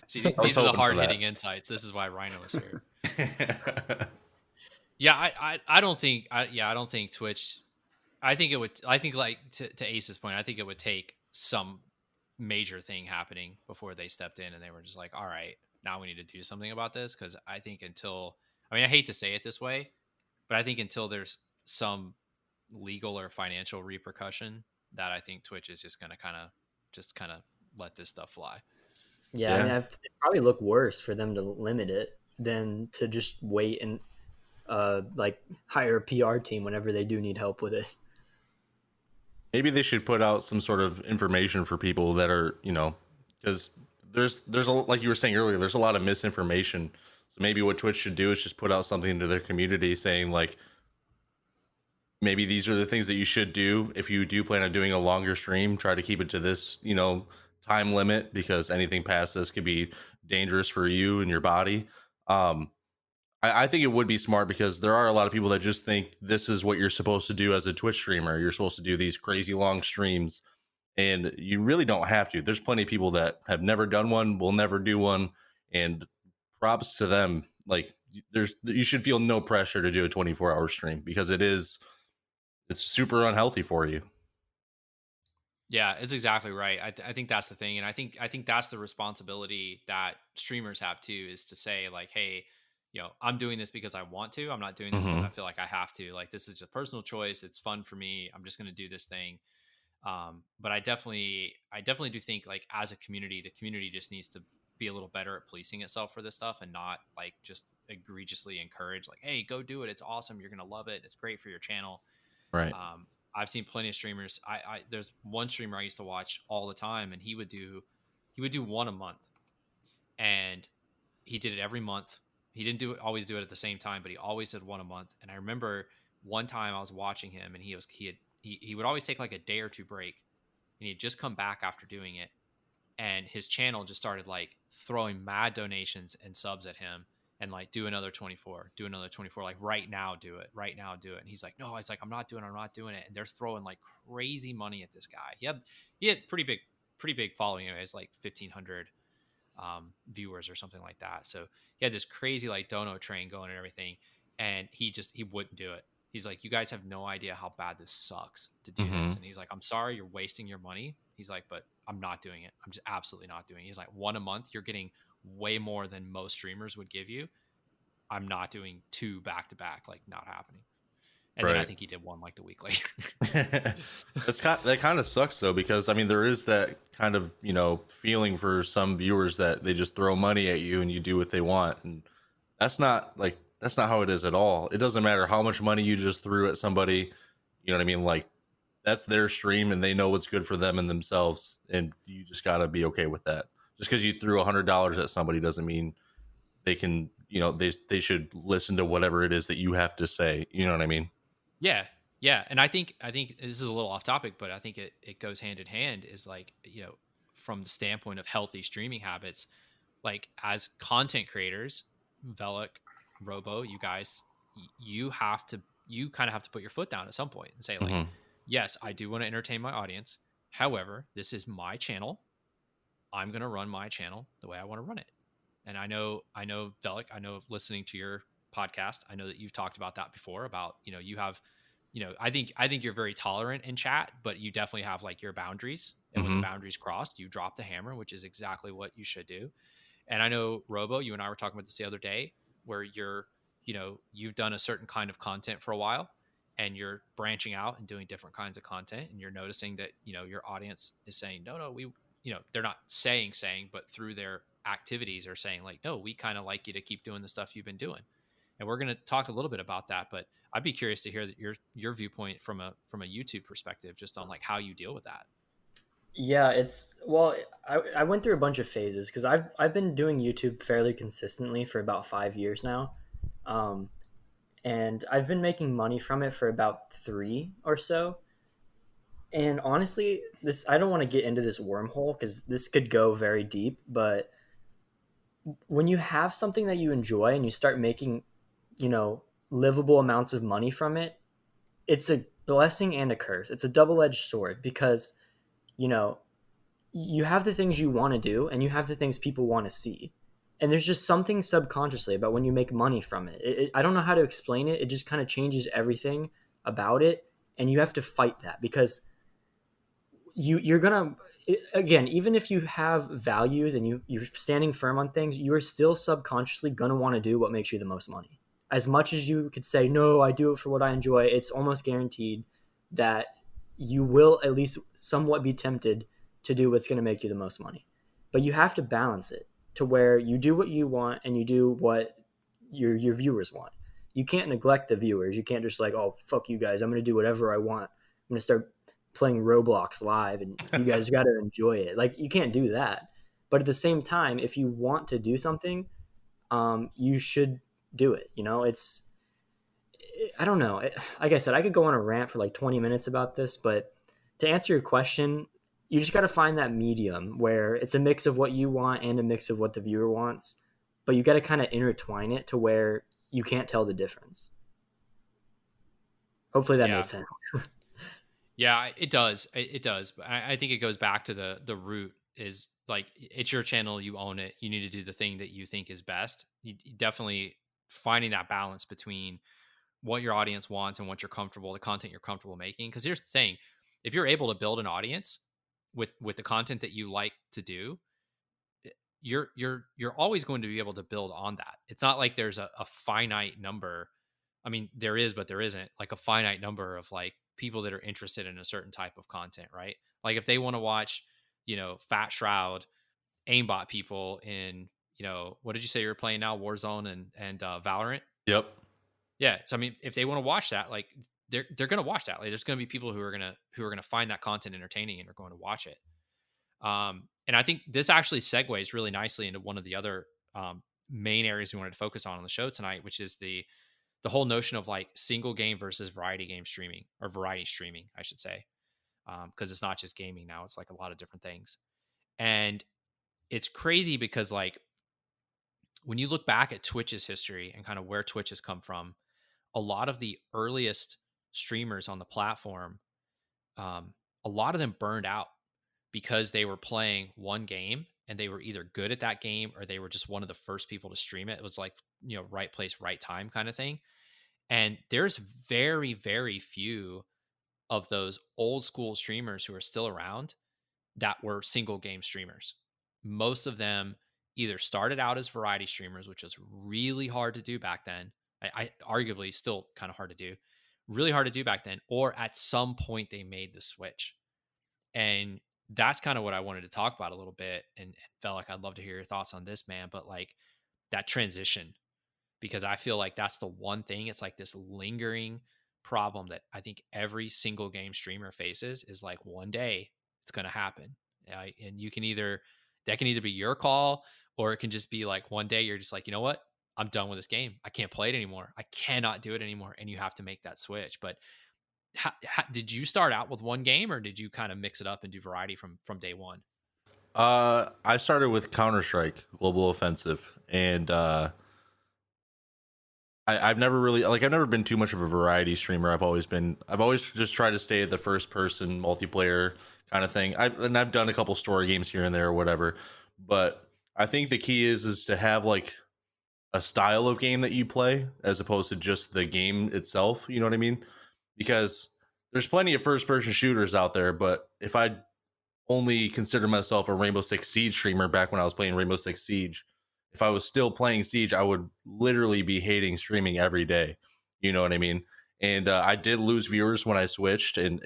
See, these are the hard-hitting insights. This is why Rhino is here. I don't think Twitch. I think like to Ace's point, I think it would take some major thing happening before they stepped in and they were just like, all right, now we need to do something about this. Because I think I hate to say it this way, but I think until there's some legal or financial repercussion, that I think Twitch is just going to kind of let this stuff fly. Yeah. I mean, it'd probably look worse for them to limit it than to just wait and like hire a PR team whenever they do need help with it. Maybe they should put out some sort of information for people that are, because there's like you were saying earlier, there's a lot of misinformation. So maybe what Twitch should do is just put out something into their community saying, like, maybe these are the things that you should do if you do plan on doing a longer stream. Try to keep it to this, time limit, because anything past this could be dangerous for you and your body. I think it would be smart, because there are a lot of people that just think this is what you're supposed to do as a Twitch streamer. You're supposed to do these crazy long streams, and you really don't have to. There's plenty of people that have never done one, will never do one, and props to them. Like, you should feel no pressure to do a 24-hour stream, because it's super unhealthy for you. Yeah, it's exactly right. I think that's the thing. And I think that's the responsibility that streamers have too, is to say, like, hey, I'm doing this because I want to. I'm not doing this because I feel like I have to. Like, this is a personal choice. It's fun for me. I'm just going to do this thing. But I definitely do think, like, as a community, the community just needs to be a little better at policing itself for this stuff, and not like just egregiously encourage, like, hey, go do it. It's awesome. You're going to love it. It's great for your channel. Right. I've seen plenty of streamers. There's one streamer I used to watch all the time, and he would do one a month, and he did it every month. He didn't always do it at the same time, but he always did one a month. And I remember one time I was watching him, and he would always take like a day or two break, and he'd just come back after doing it, and his channel just started like throwing mad donations and subs at him, and like, do another 24, like, right now do it. And he's like, no, it's like, I'm not doing it. And they're throwing like crazy money at this guy. He had pretty big following. Anyways, like 1,500 viewers or something like that. So he had this crazy like dono train going and everything, and he wouldn't do it. He's like, you guys have no idea how bad this sucks to do this. And he's like, I'm sorry you're wasting your money. He's like, but I'm not doing it. I'm just absolutely not doing it. He's like, one a month, you're getting way more than most streamers would give you. I'm not doing 2 back to back, like not happening. And then I think he did 1 like the week later. That kind of sucks though, because I mean, there is that kind of, you know, feeling for some viewers that they just throw money at you and you do what they want. And that's not how it is at all. It doesn't matter how much money you just threw at somebody. You know what I mean? Like, that's their stream and they know what's good for them and themselves. And you just got to be okay with that. Just because you threw $100 at somebody doesn't mean they can, you know, they should listen to whatever it is that you have to say. You know what I mean? Yeah. Yeah. And I think this is a little off topic, but I think it goes hand in hand, is like, you know, from the standpoint of healthy streaming habits, like as content creators, Velik, Robo, you guys, you kind of have to put your foot down at some point and say like, yes, I do want to entertain my audience. However, this is my channel. I'm going to run my channel the way I want to run it. And I know Velik, I know listening to your podcast, I know that you've talked about that before, about, you know, you have, you know, I think you're very tolerant in chat, but you definitely have like your boundaries. And when the boundaries crossed, you drop the hammer, which is exactly what you should do. And I know, Robo, you and I were talking about this the other day, where you're, you know, you've done a certain kind of content for a while and you're branching out and doing different kinds of content. And you're noticing that, you know, your audience is saying, no, we, you know, they're not saying, but through their activities are saying like, no, we kind of like you to keep doing the stuff you've been doing. And we're going to talk a little bit about that, but I'd be curious to hear that your viewpoint from a YouTube perspective, just on like how you deal with that. Yeah, I went through a bunch of phases because I've been doing YouTube fairly consistently for about 5 years now, and I've been making money from it for about 3 or so. And honestly, I don't want to get into this wormhole because this could go very deep, but when you have something that you enjoy and you start making, you know, livable amounts of money from it, it's a blessing and a curse. It's a double-edged sword because, you know, you have the things you want to do and you have the things people want to see. And there's just something subconsciously about when you make money from it. I don't know how to explain it. It just kind of changes everything about it. And you have to fight that because you're going to, again, even if you have values and you're standing firm on things, you're still subconsciously going to want to do what makes you the most money. As much as you could say, no, I do it for what I enjoy, it's almost guaranteed that you will at least somewhat be tempted to do what's going to make you the most money. But you have to balance it to where you do what you want and you do what your viewers want. You can't neglect the viewers. You can't just like, oh, fuck you guys, I'm going to do whatever I want. I'm going to start playing Roblox live and you guys got to enjoy it. Like, you can't do that. But at the same time, if you want to do something, you should do it. You know, I don't know. Like I said, I could go on a rant for like 20 minutes about this, but to answer your question, you just got to find that medium where it's a mix of what you want and a mix of what the viewer wants, but you got to kind of intertwine it to where you can't tell the difference. Hopefully that made sense. Yeah, it does. It does. But I think it goes back to the root is like, it's your channel, you own it. You need to do the thing that you think is best. You definitely finding that balance between what your audience wants and what the content you're comfortable making. Because here's the thing, if you're able to build an audience with the content that you like to do, you're always going to be able to build on that. It's not like there's a finite number. I mean, there is, but there isn't like a finite number of like people that are interested in a certain type of content, right? Like if they want to watch, you know, Fat Shroud aimbot people in, you know, what did you say you were playing now? Warzone and Valorant. Yep. Yeah. So I mean, if they want to watch that, like they're going to watch that. Like there's going to be people who are going to find that content entertaining and are going to watch it. And I think this actually segues really nicely into one of the other main areas we wanted to focus on the show tonight, which is the whole notion of like single game versus variety game streaming, or variety streaming, I should say. Because it's not just gaming now, it's like a lot of different things. And it's crazy because like when you look back at Twitch's history and kind of where Twitch has come from, a lot of the earliest streamers on the platform, a lot of them burned out because they were playing one game and they were either good at that game or they were just one of the first people to stream it. It was like, right place, right time kind of thing. And there's very, very few of those old school streamers who are still around that were single game streamers. Most of them either started out as variety streamers, which was really hard to do back then. I arguably still kind of hard to do, really hard to do back then, or at some point they made the switch. And that's kind of what I wanted to talk about a little bit. And felt like I'd love to hear your thoughts on this, man. But like that transition, because I feel like that's the one thing. It's like this lingering problem that I think every single game streamer faces is like one day it's going to happen. And that can either be your call, or it can just be like one day you're just like, you know what? I'm done with this game. I can't play it anymore. I cannot do it anymore. And you have to make that switch. But did you start out with one game, or did you kind of mix it up and do variety from day one? I started with Counter-Strike Global Offensive, and I've never been too much of a variety streamer. I've always just tried to stay at the first person multiplayer kind of thing. I've done a couple story games here and there or whatever, but I think the key is to have like a style of game that you play as opposed to just the game itself. You know what I mean? Because there's plenty of first person shooters out there, but if I only consider myself a Rainbow Six Siege streamer back when I was playing Rainbow Six Siege, if I was still playing Siege, I would literally be hating streaming every day. You know what I mean? And I did lose viewers when I switched, and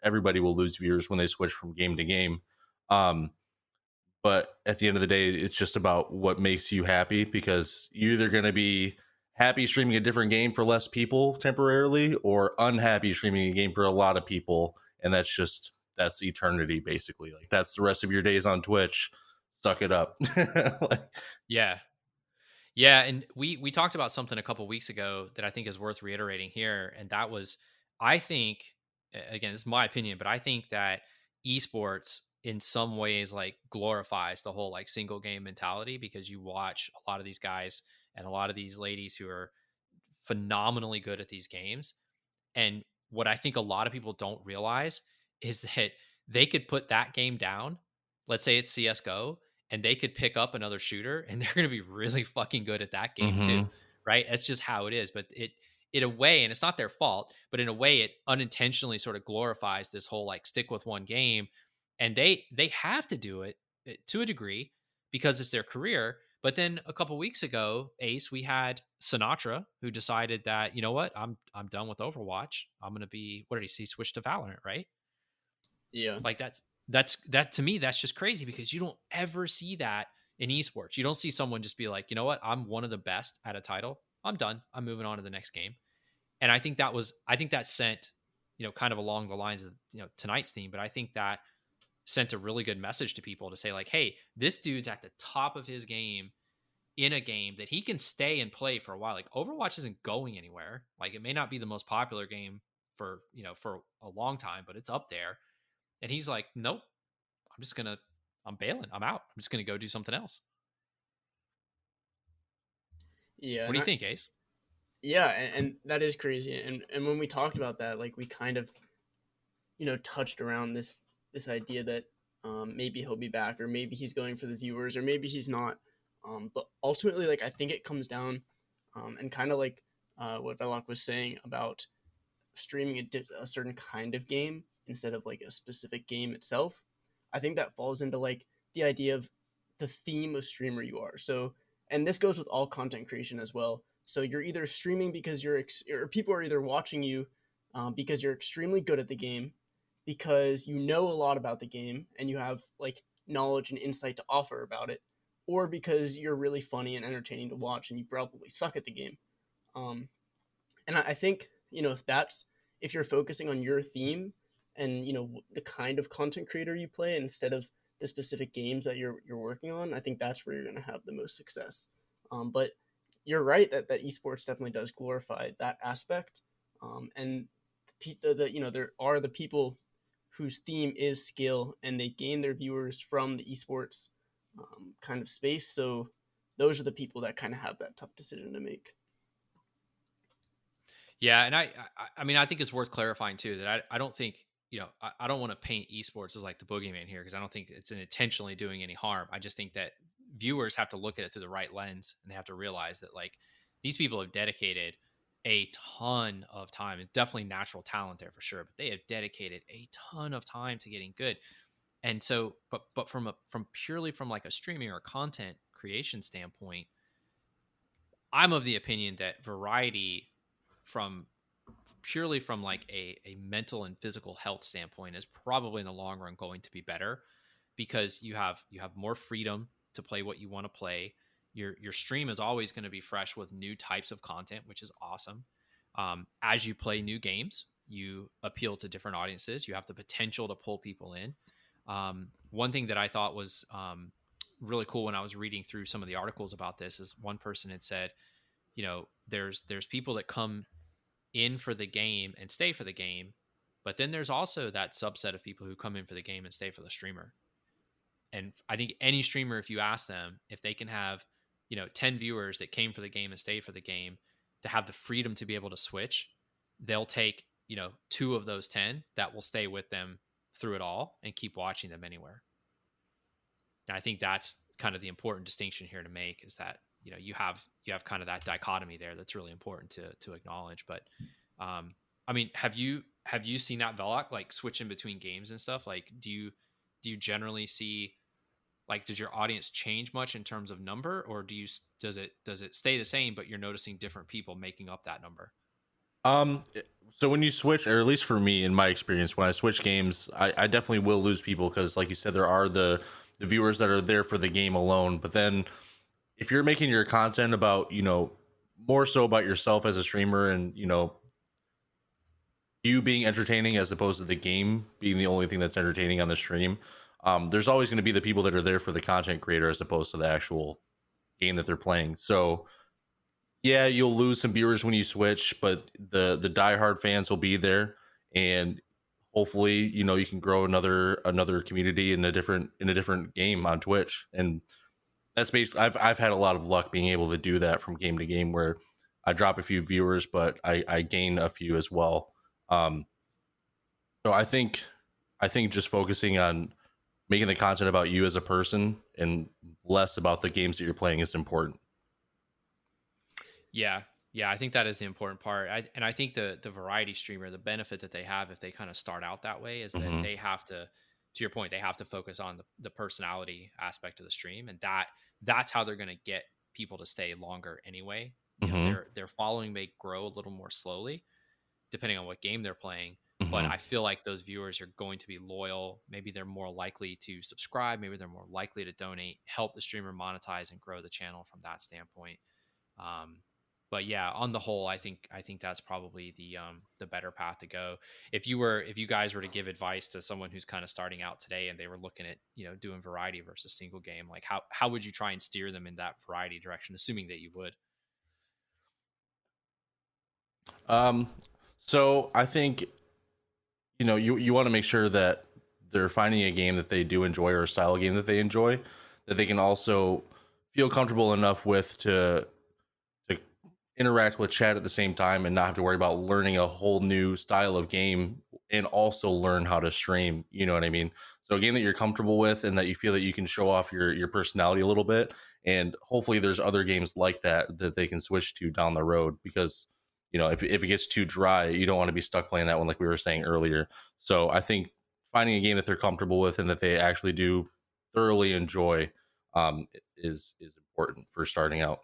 everybody will lose viewers when they switch from game to game. But at the end of the day, it's just about what makes you happy, because you're either going to be happy streaming a different game for less people temporarily, or unhappy streaming a game for a lot of people. And that's eternity, basically. Like, that's the rest of your days on Twitch. Suck it up. Yeah. And we talked about something a couple weeks ago that I think is worth reiterating here. And that was, I think, again, this is my opinion, but I think that esports in some ways like glorifies the whole like single game mentality, because you watch a lot of these guys and a lot of these ladies who are phenomenally good at these games. And what I think a lot of people don't realize is that they could put that game down. Let's say it's CSGO, and they could pick up another shooter and they're going to be really fucking good at that game too. Right. That's just how it is. But in a way, and it's not their fault, but in a way it unintentionally sort of glorifies this whole like stick with one game. And they have to do it to a degree because it's their career. But then a couple weeks ago, Ace, we had Sinatra, who decided that, you know what, I'm done with Overwatch. I'm going to be, what did he see? Switch to Valorant, right? Yeah. Like that to me, that's just crazy, because you don't ever see that in esports. You don't see someone just be like, you know what, I'm one of the best at a title. I'm done. I'm moving on to the next game. And I think that sent, kind of along the lines of, tonight's theme, but I think that sent a really good message to people to say like, hey, this dude's at the top of his game in a game that he can stay and play for a while. Like, Overwatch isn't going anywhere. Like, it may not be the most popular game for a long time, but it's up there. And he's like, nope, I'm bailing. I'm out. I'm just going to go do something else. Yeah. What do you think, Ace? Yeah. And that is crazy. And when we talked about that, like, we kind of, touched around this idea that maybe he'll be back, or maybe he's going for the viewers, or maybe he's not. But ultimately, like, I think it comes down and kind of like what Belloc was saying about streaming a certain kind of game instead of like a specific game itself. I think that falls into like the idea of the theme of streamer you are. So, and this goes with all content creation as well. So you're either streaming because or people are either watching you because you're extremely good at the game, because you know a lot about the game and you have like knowledge and insight to offer about it, or because you're really funny and entertaining to watch and you probably suck at the game. And I think, if you're focusing on your theme and, the kind of content creator you play instead of the specific games that you're working on, I think that's where you're going to have the most success. But you're right that esports definitely does glorify that aspect. And there are the people whose theme is skill and they gain their viewers from the esports kind of space. So those are the people that kind of have that tough decision to make. Yeah, and I mean, I think it's worth clarifying too that I don't think I don't want to paint esports as like the boogeyman here, because I don't think it's intentionally doing any harm. I just think that viewers have to look at it through the right lens, and they have to realize that like these people have dedicated a ton of time, and definitely natural talent there for sure, but they have dedicated a ton of time to getting good. And so, but from purely from like a streaming or content creation standpoint, I'm of the opinion that variety from purely from like a mental and physical health standpoint is probably in the long run going to be better, because you have more freedom to play what you want to play. Your stream is always going to be fresh with new types of content, which is awesome. As you play new games, you appeal to different audiences. You have the potential to pull people in. One thing that I thought was really cool when I was reading through some of the articles about this is one person had said, there's people that come in for the game and stay for the game, but then there's also that subset of people who come in for the game and stay for the streamer. And I think any streamer, if you ask them if they can have 10 viewers that came for the game and stayed for the game, to have the freedom to be able to switch, they'll take 2 of those 10 that will stay with them through it all and keep watching them anywhere. And I think that's kind of the important distinction here to make, is that you have kind of that dichotomy there that's really important to acknowledge. But I mean, have you seen that, Velok, like switching between games and stuff? Like do you generally see, like, does your audience change much in terms of number, or does it stay the same but you're noticing different people making up that number? So when you switch, or at least for me in my experience, when I switch games, I definitely will lose people, because like you said, there are the viewers that are there for the game alone. But then if you're making your content about, more so about yourself as a streamer, and, you being entertaining as opposed to the game being the only thing that's entertaining on the stream, there's always going to be the people that are there for the content creator as opposed to the actual game that they're playing. So yeah, you'll lose some viewers when you switch, but the diehard fans will be there, and hopefully, you can grow another community in a different game on Twitch. And that's basically, I've had a lot of luck being able to do that from game to game, where I drop a few viewers, but I gain a few as well. So I think just focusing on making the content about you as a person and less about the games that you're playing is important. Yeah, I think that is the important part. I think the variety streamer, the benefit that they have if they kind of start out that way, is that they have to your point, they have to focus on the personality aspect of the stream, and that's how they're going to get people to stay longer anyway. Their following may grow a little more slowly depending on what game they're playing, but I feel like those viewers are going to be loyal. Maybe they're more likely to subscribe, maybe they're more likely to donate, help the streamer monetize and grow the channel from that standpoint. But yeah, on the whole, I think that's probably the better path to go. If you guys were to give advice to someone who's kind of starting out today and they were looking at doing variety versus single game, like how would you try and steer them in that variety direction, assuming that you would? So I think you want to make sure that they're finding a game that they do enjoy, or a style of game that they enjoy, that they can also feel comfortable enough with to interact with chat at the same time, and not have to worry about learning a whole new style of game and also learn how to stream. You know what I mean? So a game that you're comfortable with and that you feel that you can show off your personality a little bit, and hopefully there's other games like that they can switch to down the road, because if it gets too dry, you don't want to be stuck playing that one, like we were saying earlier. So I think finding a game that they're comfortable with and that they actually do thoroughly enjoy is important for starting out.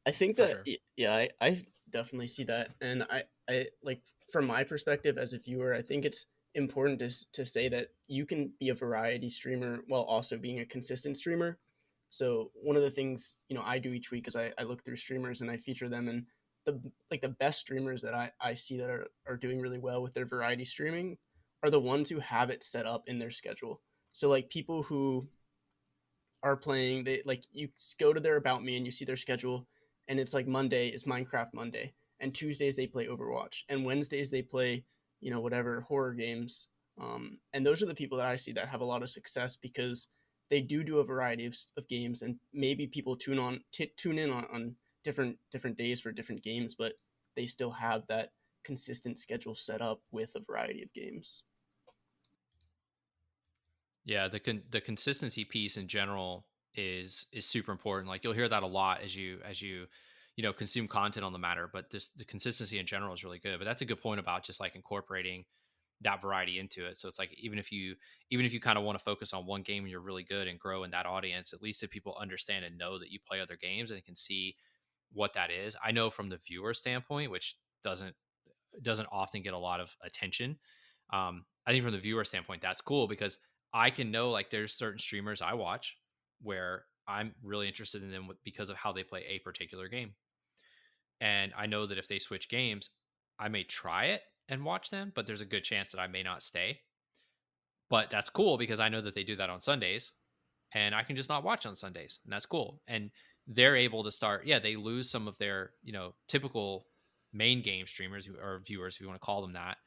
I think that, sure. Yeah, I definitely see that. And I like, from my perspective as a viewer, I think it's important to say that you can be a variety streamer while also being a consistent streamer. So one of the things, I do each week is I look through streamers and I feature them, and the best streamers that I see that are doing really well with their variety streaming are the ones who have it set up in their schedule. So like people who are playing, they like, you go to their About Me and you see their schedule, and it's like Monday is Minecraft Monday, and Tuesdays they play Overwatch, and Wednesdays they play, whatever horror games. And those are the people that I see that have a lot of success, because they do a variety of games, and maybe people tune in on different days for different games, but they still have that consistent schedule set up with a variety of games. Yeah, the consistency piece in general is super important. Like you'll hear that a lot as you consume content on the matter, but the consistency in general is really good. But that's a good point about just like incorporating that variety into it. So it's like even if you kind of want to focus on one game and you're really good and grow in that audience, at least if people understand and know that you play other games and can see what that is. I know from the viewer standpoint, which doesn't often get a lot of attention. I think from the viewer standpoint, that's cool because I can know like there's certain streamers I watch where I'm really interested in them because of how they play a particular game. And I know that if they switch games, I may try it and watch them, but there's a good chance that I may not stay. But that's cool because I know that they do that on Sundays and I can just not watch on Sundays. And that's cool. And they're able to start, they lose some of their, typical main game streamers or viewers, if you want to call them that.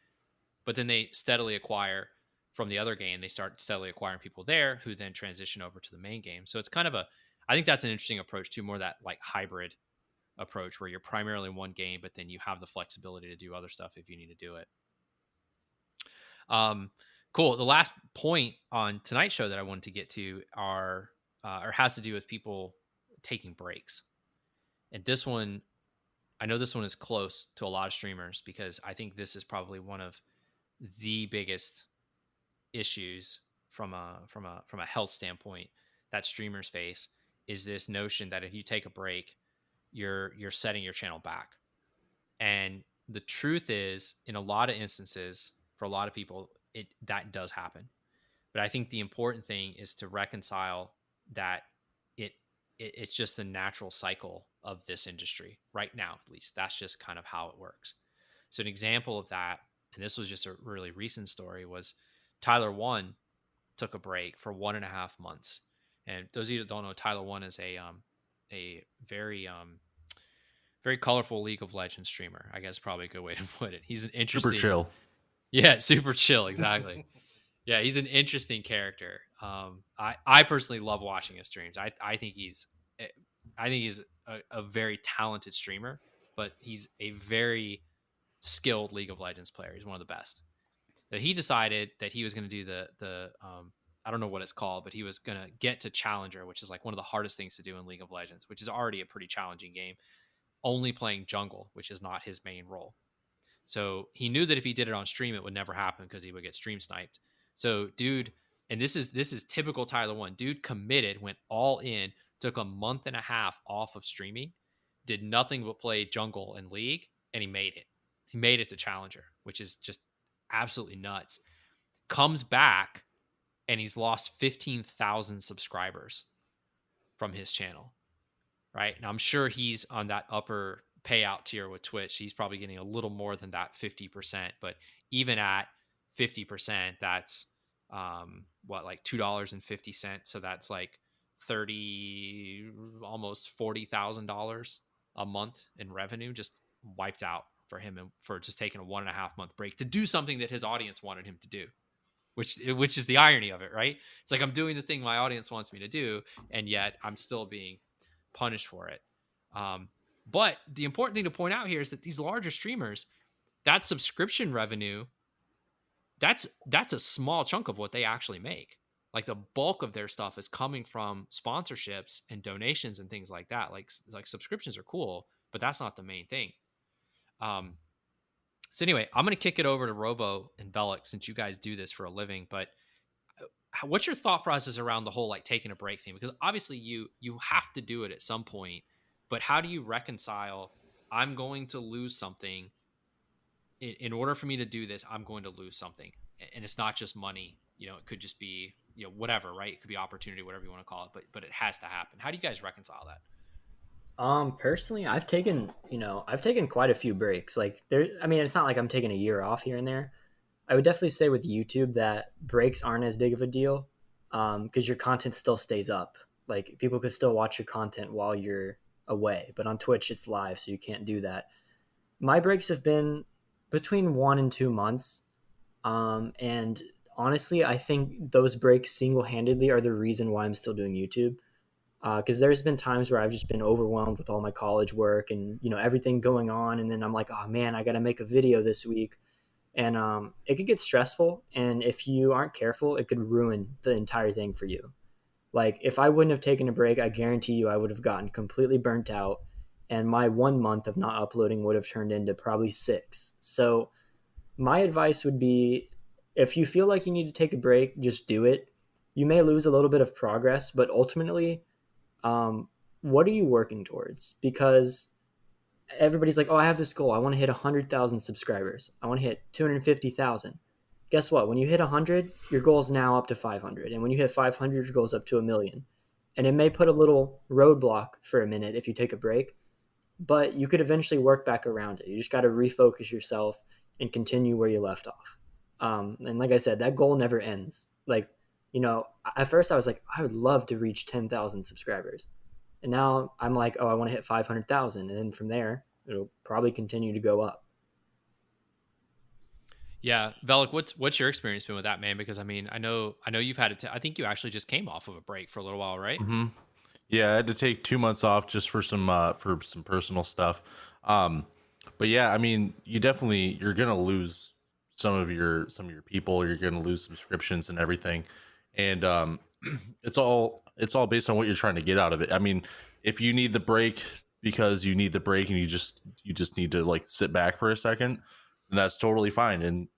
But then they steadily acquire from the other game. They start steadily acquiring people there who then transition over to the main game. So it's kind of I think that's an interesting approach too, more that like hybrid approach where you're primarily in one game, but then you have the flexibility to do other stuff if you need to do it. Cool. The last point on tonight's show that I wanted to get to has to do with people taking breaks. And this one, I know this one is close to a lot of streamers because I think this is probably one of the biggest issues from a health standpoint that streamers face is this notion that if you take a break, you're setting your channel back. And the truth is, in a lot of instances, for a lot of people, that does happen. But I think the important thing is to reconcile that it's just the natural cycle of this industry right now, at least. That's just kind of how it works. So an example of that, and this was just a really recent story, was Tyler One took a break for 1.5 months. And those of you that don't know, Tyler One is a very very colorful League of Legends streamer. I guess probably a good way to put it. He's an interesting, super chill. Yeah, super chill, exactly. Yeah, he's an interesting character. I personally love watching his streams. I think he's a very talented streamer, but he's a very skilled League of Legends player. He's one of the best. So he decided that he was going to do the I don't know what it's called, but he was going to get to Challenger, which is like one of the hardest things to do in League of Legends, which is already a pretty challenging game, only playing jungle, which is not his main role. So he knew that if he did it on stream, it would never happen because he would get stream sniped. So dude, and this is typical Tyler One. Dude committed, went all in, took 1.5 months off of streaming, did nothing but play jungle and League, and he made it. He made it to Challenger, which is just absolutely nuts. Comes back, and he's lost 15,000 subscribers from his channel, right? And I'm sure he's on that upper payout tier with Twitch. He's probably getting a little more than that 50%, but even at 50%, that's like $2.50. So that's like almost $40,000 a month in revenue just wiped out for him and for just taking a 1.5 month break to do something that his audience wanted him to do, which is the irony of it, right? It's like I'm doing the thing my audience wants me to do, and yet I'm still being punished for it. But the important thing to point out here is that these larger streamers, that subscription revenue, that's a small chunk of what they actually make. Like the bulk of their stuff is coming from sponsorships and donations and things like that. Like subscriptions are cool, but that's not the main thing. So anyway, I'm going to kick it over to Robo and Velik since you guys do this for a living. But what's your thought process around the whole like taking a break thing? Because obviously you have to do it at some point. But how do you reconcile, I'm going to lose something. In order for me to do this, I'm going to lose something. And it's not just money. It could just be, whatever, right? It could be opportunity, whatever you want to call it. But it has to happen. How do you guys reconcile that? Personally, I've taken quite a few breaks. Like it's not like I'm taking a year off here and there. I would definitely say with YouTube that breaks aren't as big of a deal because your content still stays up. Like people could still watch your content while you're away, but on Twitch it's live, so you can't do that. My breaks have been between 1 and 2 months. And honestly, I think those breaks single-handedly are the reason why I'm still doing YouTube. Because there's been times where I've just been overwhelmed with all my college work and everything going on, and then I'm like, oh man, I got to make a video this week, And it could get stressful. And if you aren't careful, it could ruin the entire thing for you. Like if I wouldn't have taken a break, I guarantee you I would have gotten completely burnt out. And my 1 month of not uploading would have turned into probably 6. So my advice would be, if you feel like you need to take a break, just do it. You may lose a little bit of progress, but ultimately, what are you working towards? Because everybody's like, oh, I have this goal. I want to hit 100,000 subscribers. I want to hit 250,000. Guess what? When you hit 100, your goal is now up to 500. And when you hit 500, your goal is up to 1,000,000. And it may put a little roadblock for a minute if you take a break, but you could eventually work back around it. You just got to refocus yourself and continue where you left off. And like I said, that goal never ends. Like, you know, at first I was like, I would love to reach 10,000 subscribers. And now I'm like, oh, I want to hit 500,000. And then from there, it'll probably continue to go up. Yeah. Velik, what's your experience been with that, man? Because I mean, I know you've had it. I think you actually just came off of a break for a little while, right? Mm-hmm. Yeah, I had to take 2 months off just for some personal stuff. But yeah, I mean, you're gonna lose some of your people. You're gonna lose subscriptions and everything, and it's all based on what you're trying to get out of it. I mean, if you need the break because you need the break and you just need to like sit back for a second, then that's totally fine. And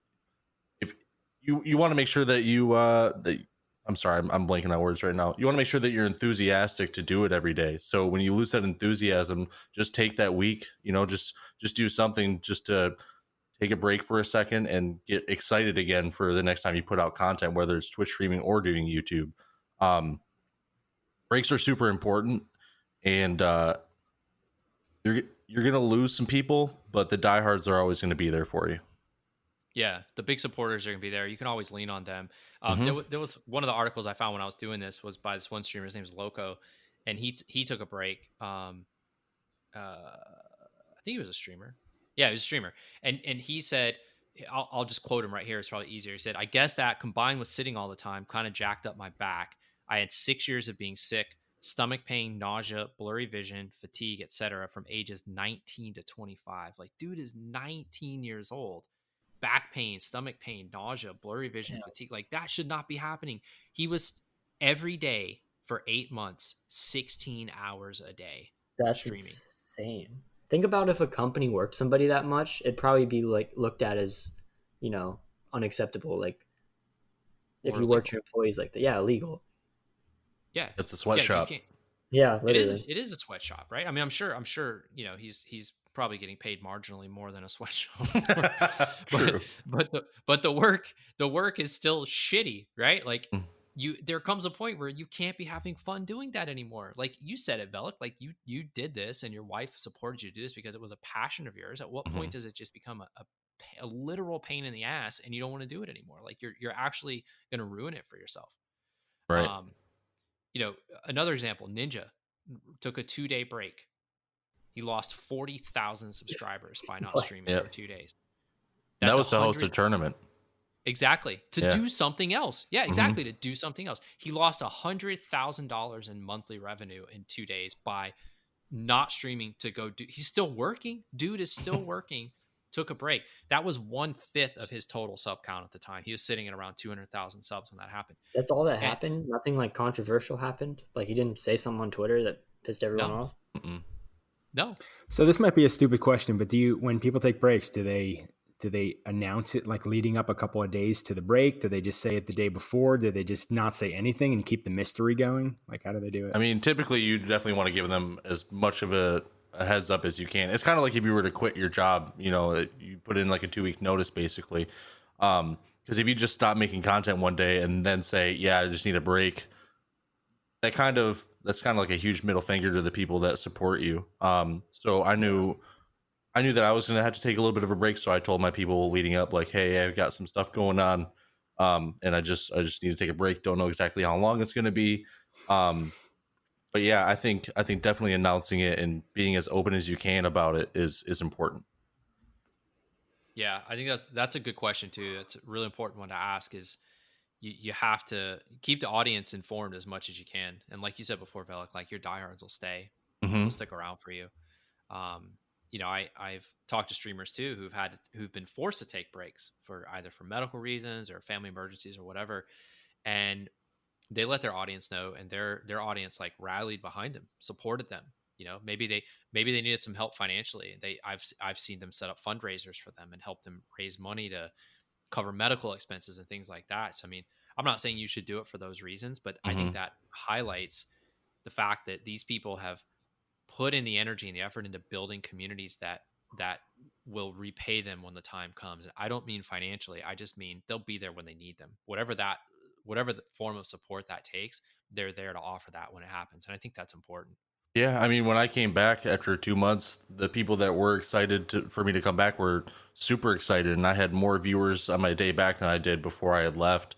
if you want to make sure that I'm sorry, I'm blanking on words right now. You want to make sure that you're enthusiastic to do it every day. So when you lose that enthusiasm, just take that week, just do something just to take a break for a second and get excited again for the next time you put out content, whether it's Twitch streaming or doing YouTube. Breaks are super important, and you're going to lose some people, but the diehards are always going to be there for you. Yeah, the big supporters are going to be there. You can always lean on them. There was one of the articles I found when I was doing this was by this one streamer. His name is Loco, and he took a break. I think he was a streamer. Yeah, he was a streamer. And he said, I'll just quote him right here. It's probably easier. He said, I guess that combined with sitting all the time kind of jacked up my back. I had 6 years of being sick, stomach pain, nausea, blurry vision, fatigue, etc. from ages 19 to 25. Like, dude is 19 years old. Back pain, stomach pain, nausea, blurry vision, fatigue. Like, that should not be happening. He was every day for 8 months, 16 hours a day. That's streaming. Insane. Think about if a company worked somebody that much, it'd probably be like looked at as, unacceptable. Like if you worked your employees like that. Yeah, illegal. Yeah. It's a sweatshop. Yeah, literally. It is a sweatshop, right? I mean, I'm sure, he's probably getting paid marginally more than a sweatshop. but the work is still shitty, right? Like there comes a point where you can't be having fun doing that anymore. Like you said it, Velik, like you did this and your wife supported you to do this because it was a passion of yours. At what point does it just become a literal pain in the ass and you don't want to do it anymore? Like you're actually going to ruin it for yourself. Right. Another example, Ninja took a 2-day break. He lost 40,000 subscribers by not streaming for 2 days. That was to host a tournament. Exactly. To do something else. Yeah, exactly. To do something else. He lost $100,000 in monthly revenue in 2 days by not streaming to go do. He's still working. Dude is still working. Took a break. That was 1/5 of his total sub count at the time. He was sitting at around 200,000 subs when that happened. That's all that happened? Nothing like controversial happened? Like he didn't say something on Twitter that pissed everyone off? No. So this might be a stupid question, but when people take breaks, do they announce it like leading up a couple of days to the break? Do they just say it the day before? Do they just not say anything and keep the mystery going? Like, how do they do it? I mean, typically you definitely want to give them as much of a heads up as you can. It's kind of like if you were to quit your job, you put in like a 2-week notice basically. Because if you just stop making content one day and then say, yeah, I just need a break, that's kind of like a huge middle finger to the people that support you. So I knew that I was going to have to take a little bit of a break. So I told my people leading up, like, hey, I've got some stuff going on. And I just need to take a break. Don't know exactly how long it's going to be. But yeah, I think definitely announcing it and being as open as you can about it is important. Yeah, I think that's a good question too. It's a really important one to ask. Is you have to keep the audience informed as much as you can. And like you said before, Velik, like your diehards will stay, will stick around for you. I've talked to streamers too who've been forced to take breaks for either for medical reasons or family emergencies or whatever, and they let their audience know, and their audience like rallied behind them, supported them. Maybe they needed some help financially. I've seen them set up fundraisers for them and help them raise money to cover medical expenses and things like that. So I mean, I'm not saying you should do it for those reasons, but I think that highlights the fact that these people have put in the energy and the effort into building communities that will repay them when the time comes. And I don't mean financially. I just mean they'll be there when they need them. Whatever the form of support that takes, they're there to offer that when it happens. And I think that's important. Yeah, I mean, when I came back after 2 months, the people that were excited for me to come back were super excited, and I had more viewers on my day back than I did before I had left.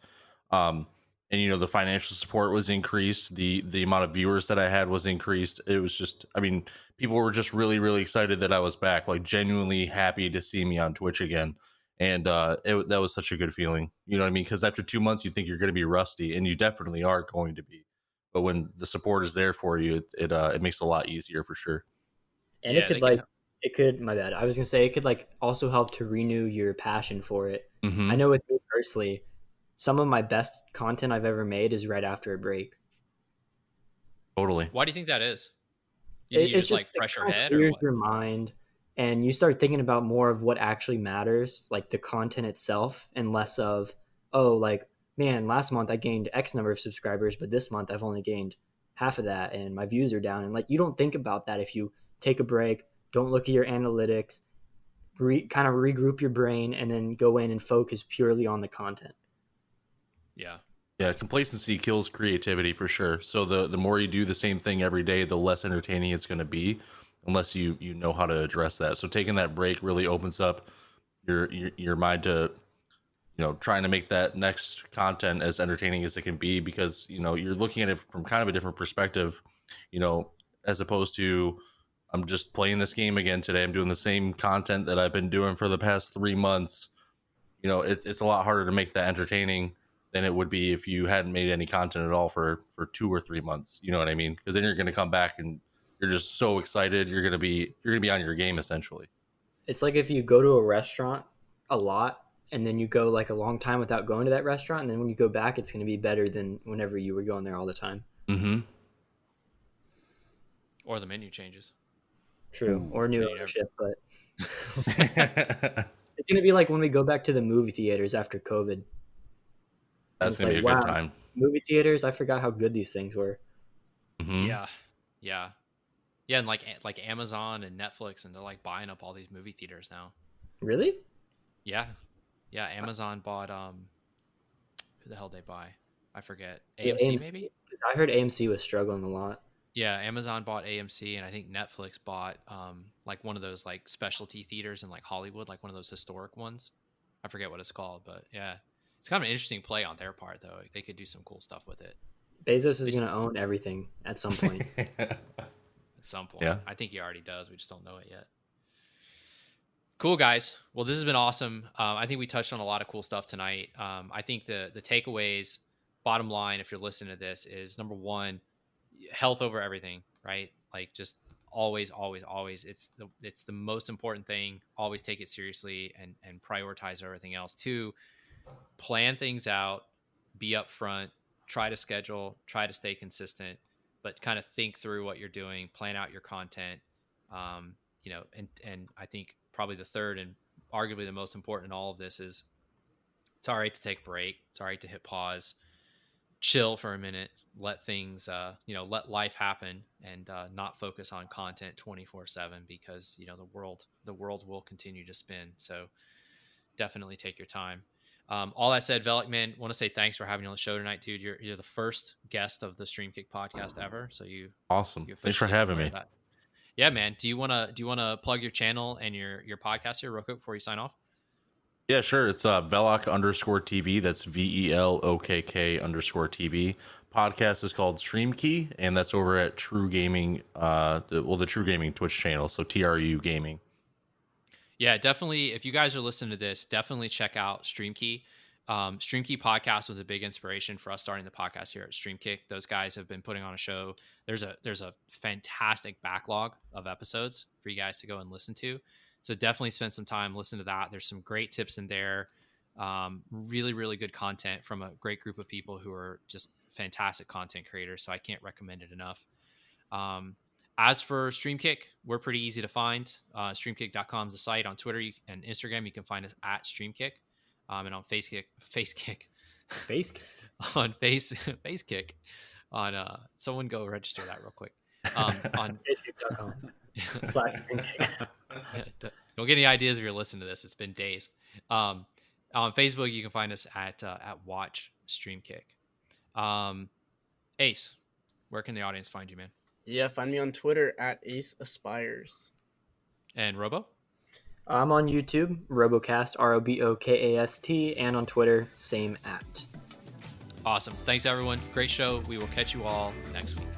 And the financial support was increased, the amount of viewers that I had was increased. It was just, I mean, people were just really, really excited that I was back, like genuinely happy to see me on Twitch again, and that was such a good feeling. You know what I mean? Because after 2 months, you think you're going to be rusty, and you definitely are going to be. But when the support is there for you, it makes it a lot easier for sure. And it could, my bad. I was gonna say it could like also help to renew your passion for it. I know with me personally, some of my best content I've ever made is right after a break. Totally. Why do you think that is? You just like fresher head, or what? Your mind, and you start thinking about more of what actually matters, like the content itself, and less of, oh, like, man, last month I gained X number of subscribers, but this month I've only gained half of that and my views are down. And like, you don't think about that if you take a break, don't look at your analytics, kind of regroup your brain, and then go in and focus purely on the content. Yeah, complacency kills creativity for sure. So the more you do the same thing every day, the less entertaining it's going to be, unless you know how to address that. So taking that break really opens up your mind to trying to make that next content as entertaining as it can be, because you're looking at it from kind of a different perspective, as opposed to, I'm just playing this game again today, I'm doing the same content that I've been doing for the past 3 months. It's a lot harder to make that entertaining than it would be if you hadn't made any content at all for 2 or 3 months. You know what I mean? Because then you're going to come back and you're just so excited. You're going to be on your game essentially. It's like if you go to a restaurant a lot and then you go like a long time without going to that restaurant, and then when you go back, it's going to be better than whenever you were going there all the time. Or the menu changes. True. Or new ownership, but it's going to be like when we go back to the movie theaters after COVID. That's going to be a good time. Movie theaters, I forgot how good these things were. Yeah. And like Amazon and Netflix, and they're like buying up all these movie theaters now. Really? Yeah. Amazon bought who the hell did they buy? I forget. AMC maybe? Because I heard AMC was struggling a lot. Yeah, Amazon bought AMC, and I think Netflix bought like one of those like specialty theaters in like Hollywood, like one of those historic ones. I forget what it's called, but yeah. It's kind of an interesting play on their part, though. They could do some cool stuff with it. Bezos is going to own everything at some point. At some point. Yeah. I think he already does. We just don't know it yet. Cool, guys. Well, this has been awesome. I think we touched on a lot of cool stuff tonight. I think the takeaways, bottom line, if you're listening to this, is number one, health over everything, right? Like just always, always, always. It's the most important thing. Always take it seriously and prioritize everything else. Two, plan things out, be upfront, try to schedule, try to stay consistent, but kind of think through what you're doing, plan out your content. And I think probably the third and arguably the most important in all of this is it's all right to take a break. It's all right to hit pause, chill for a minute, let things, let life happen, and not focus on content 24/7, because, the world will continue to spin. So definitely take your time. All that said, Velik, man, want to say thanks for having you on the show tonight, dude. You're the first guest of the StreamKick podcast ever, so awesome. Thanks for having me. That. Yeah, man. Do you wanna plug your channel and your podcast here real quick before you sign off? Yeah, sure. It's Velok_TV. That's VELOKK_TV. Podcast is called StreamKick, and that's over at True Gaming. The True Gaming Twitch channel. So TRU Gaming. Yeah, definitely. If you guys are listening to this, definitely check out StreamKick. StreamKick Podcast was a big inspiration for us starting the podcast here at StreamKick. Those guys have been putting on a show. There's a fantastic backlog of episodes for you guys to go and listen to. So definitely spend some time listening to that. There's some great tips in there. Really, really good content from a great group of people who are just fantastic content creators. So I can't recommend it enough. As for StreamKick, we're pretty easy to find. StreamKick.com is the site. On Twitter and Instagram, you can find us at StreamKick. And on FaceKick, on FaceKick, on someone go register that real quick. On Facebook.com/StreamKick. Don't get any ideas if you're listening to this. It's been days. On Facebook, you can find us at Watch StreamKick. Ace, where can the audience find you, man? Yeah, find me on Twitter at Ace Aspires. And Robo? I'm on YouTube, RoboKast, RoBOKAST, and on Twitter, same @. Awesome. Thanks, everyone. Great show. We will catch you all next week.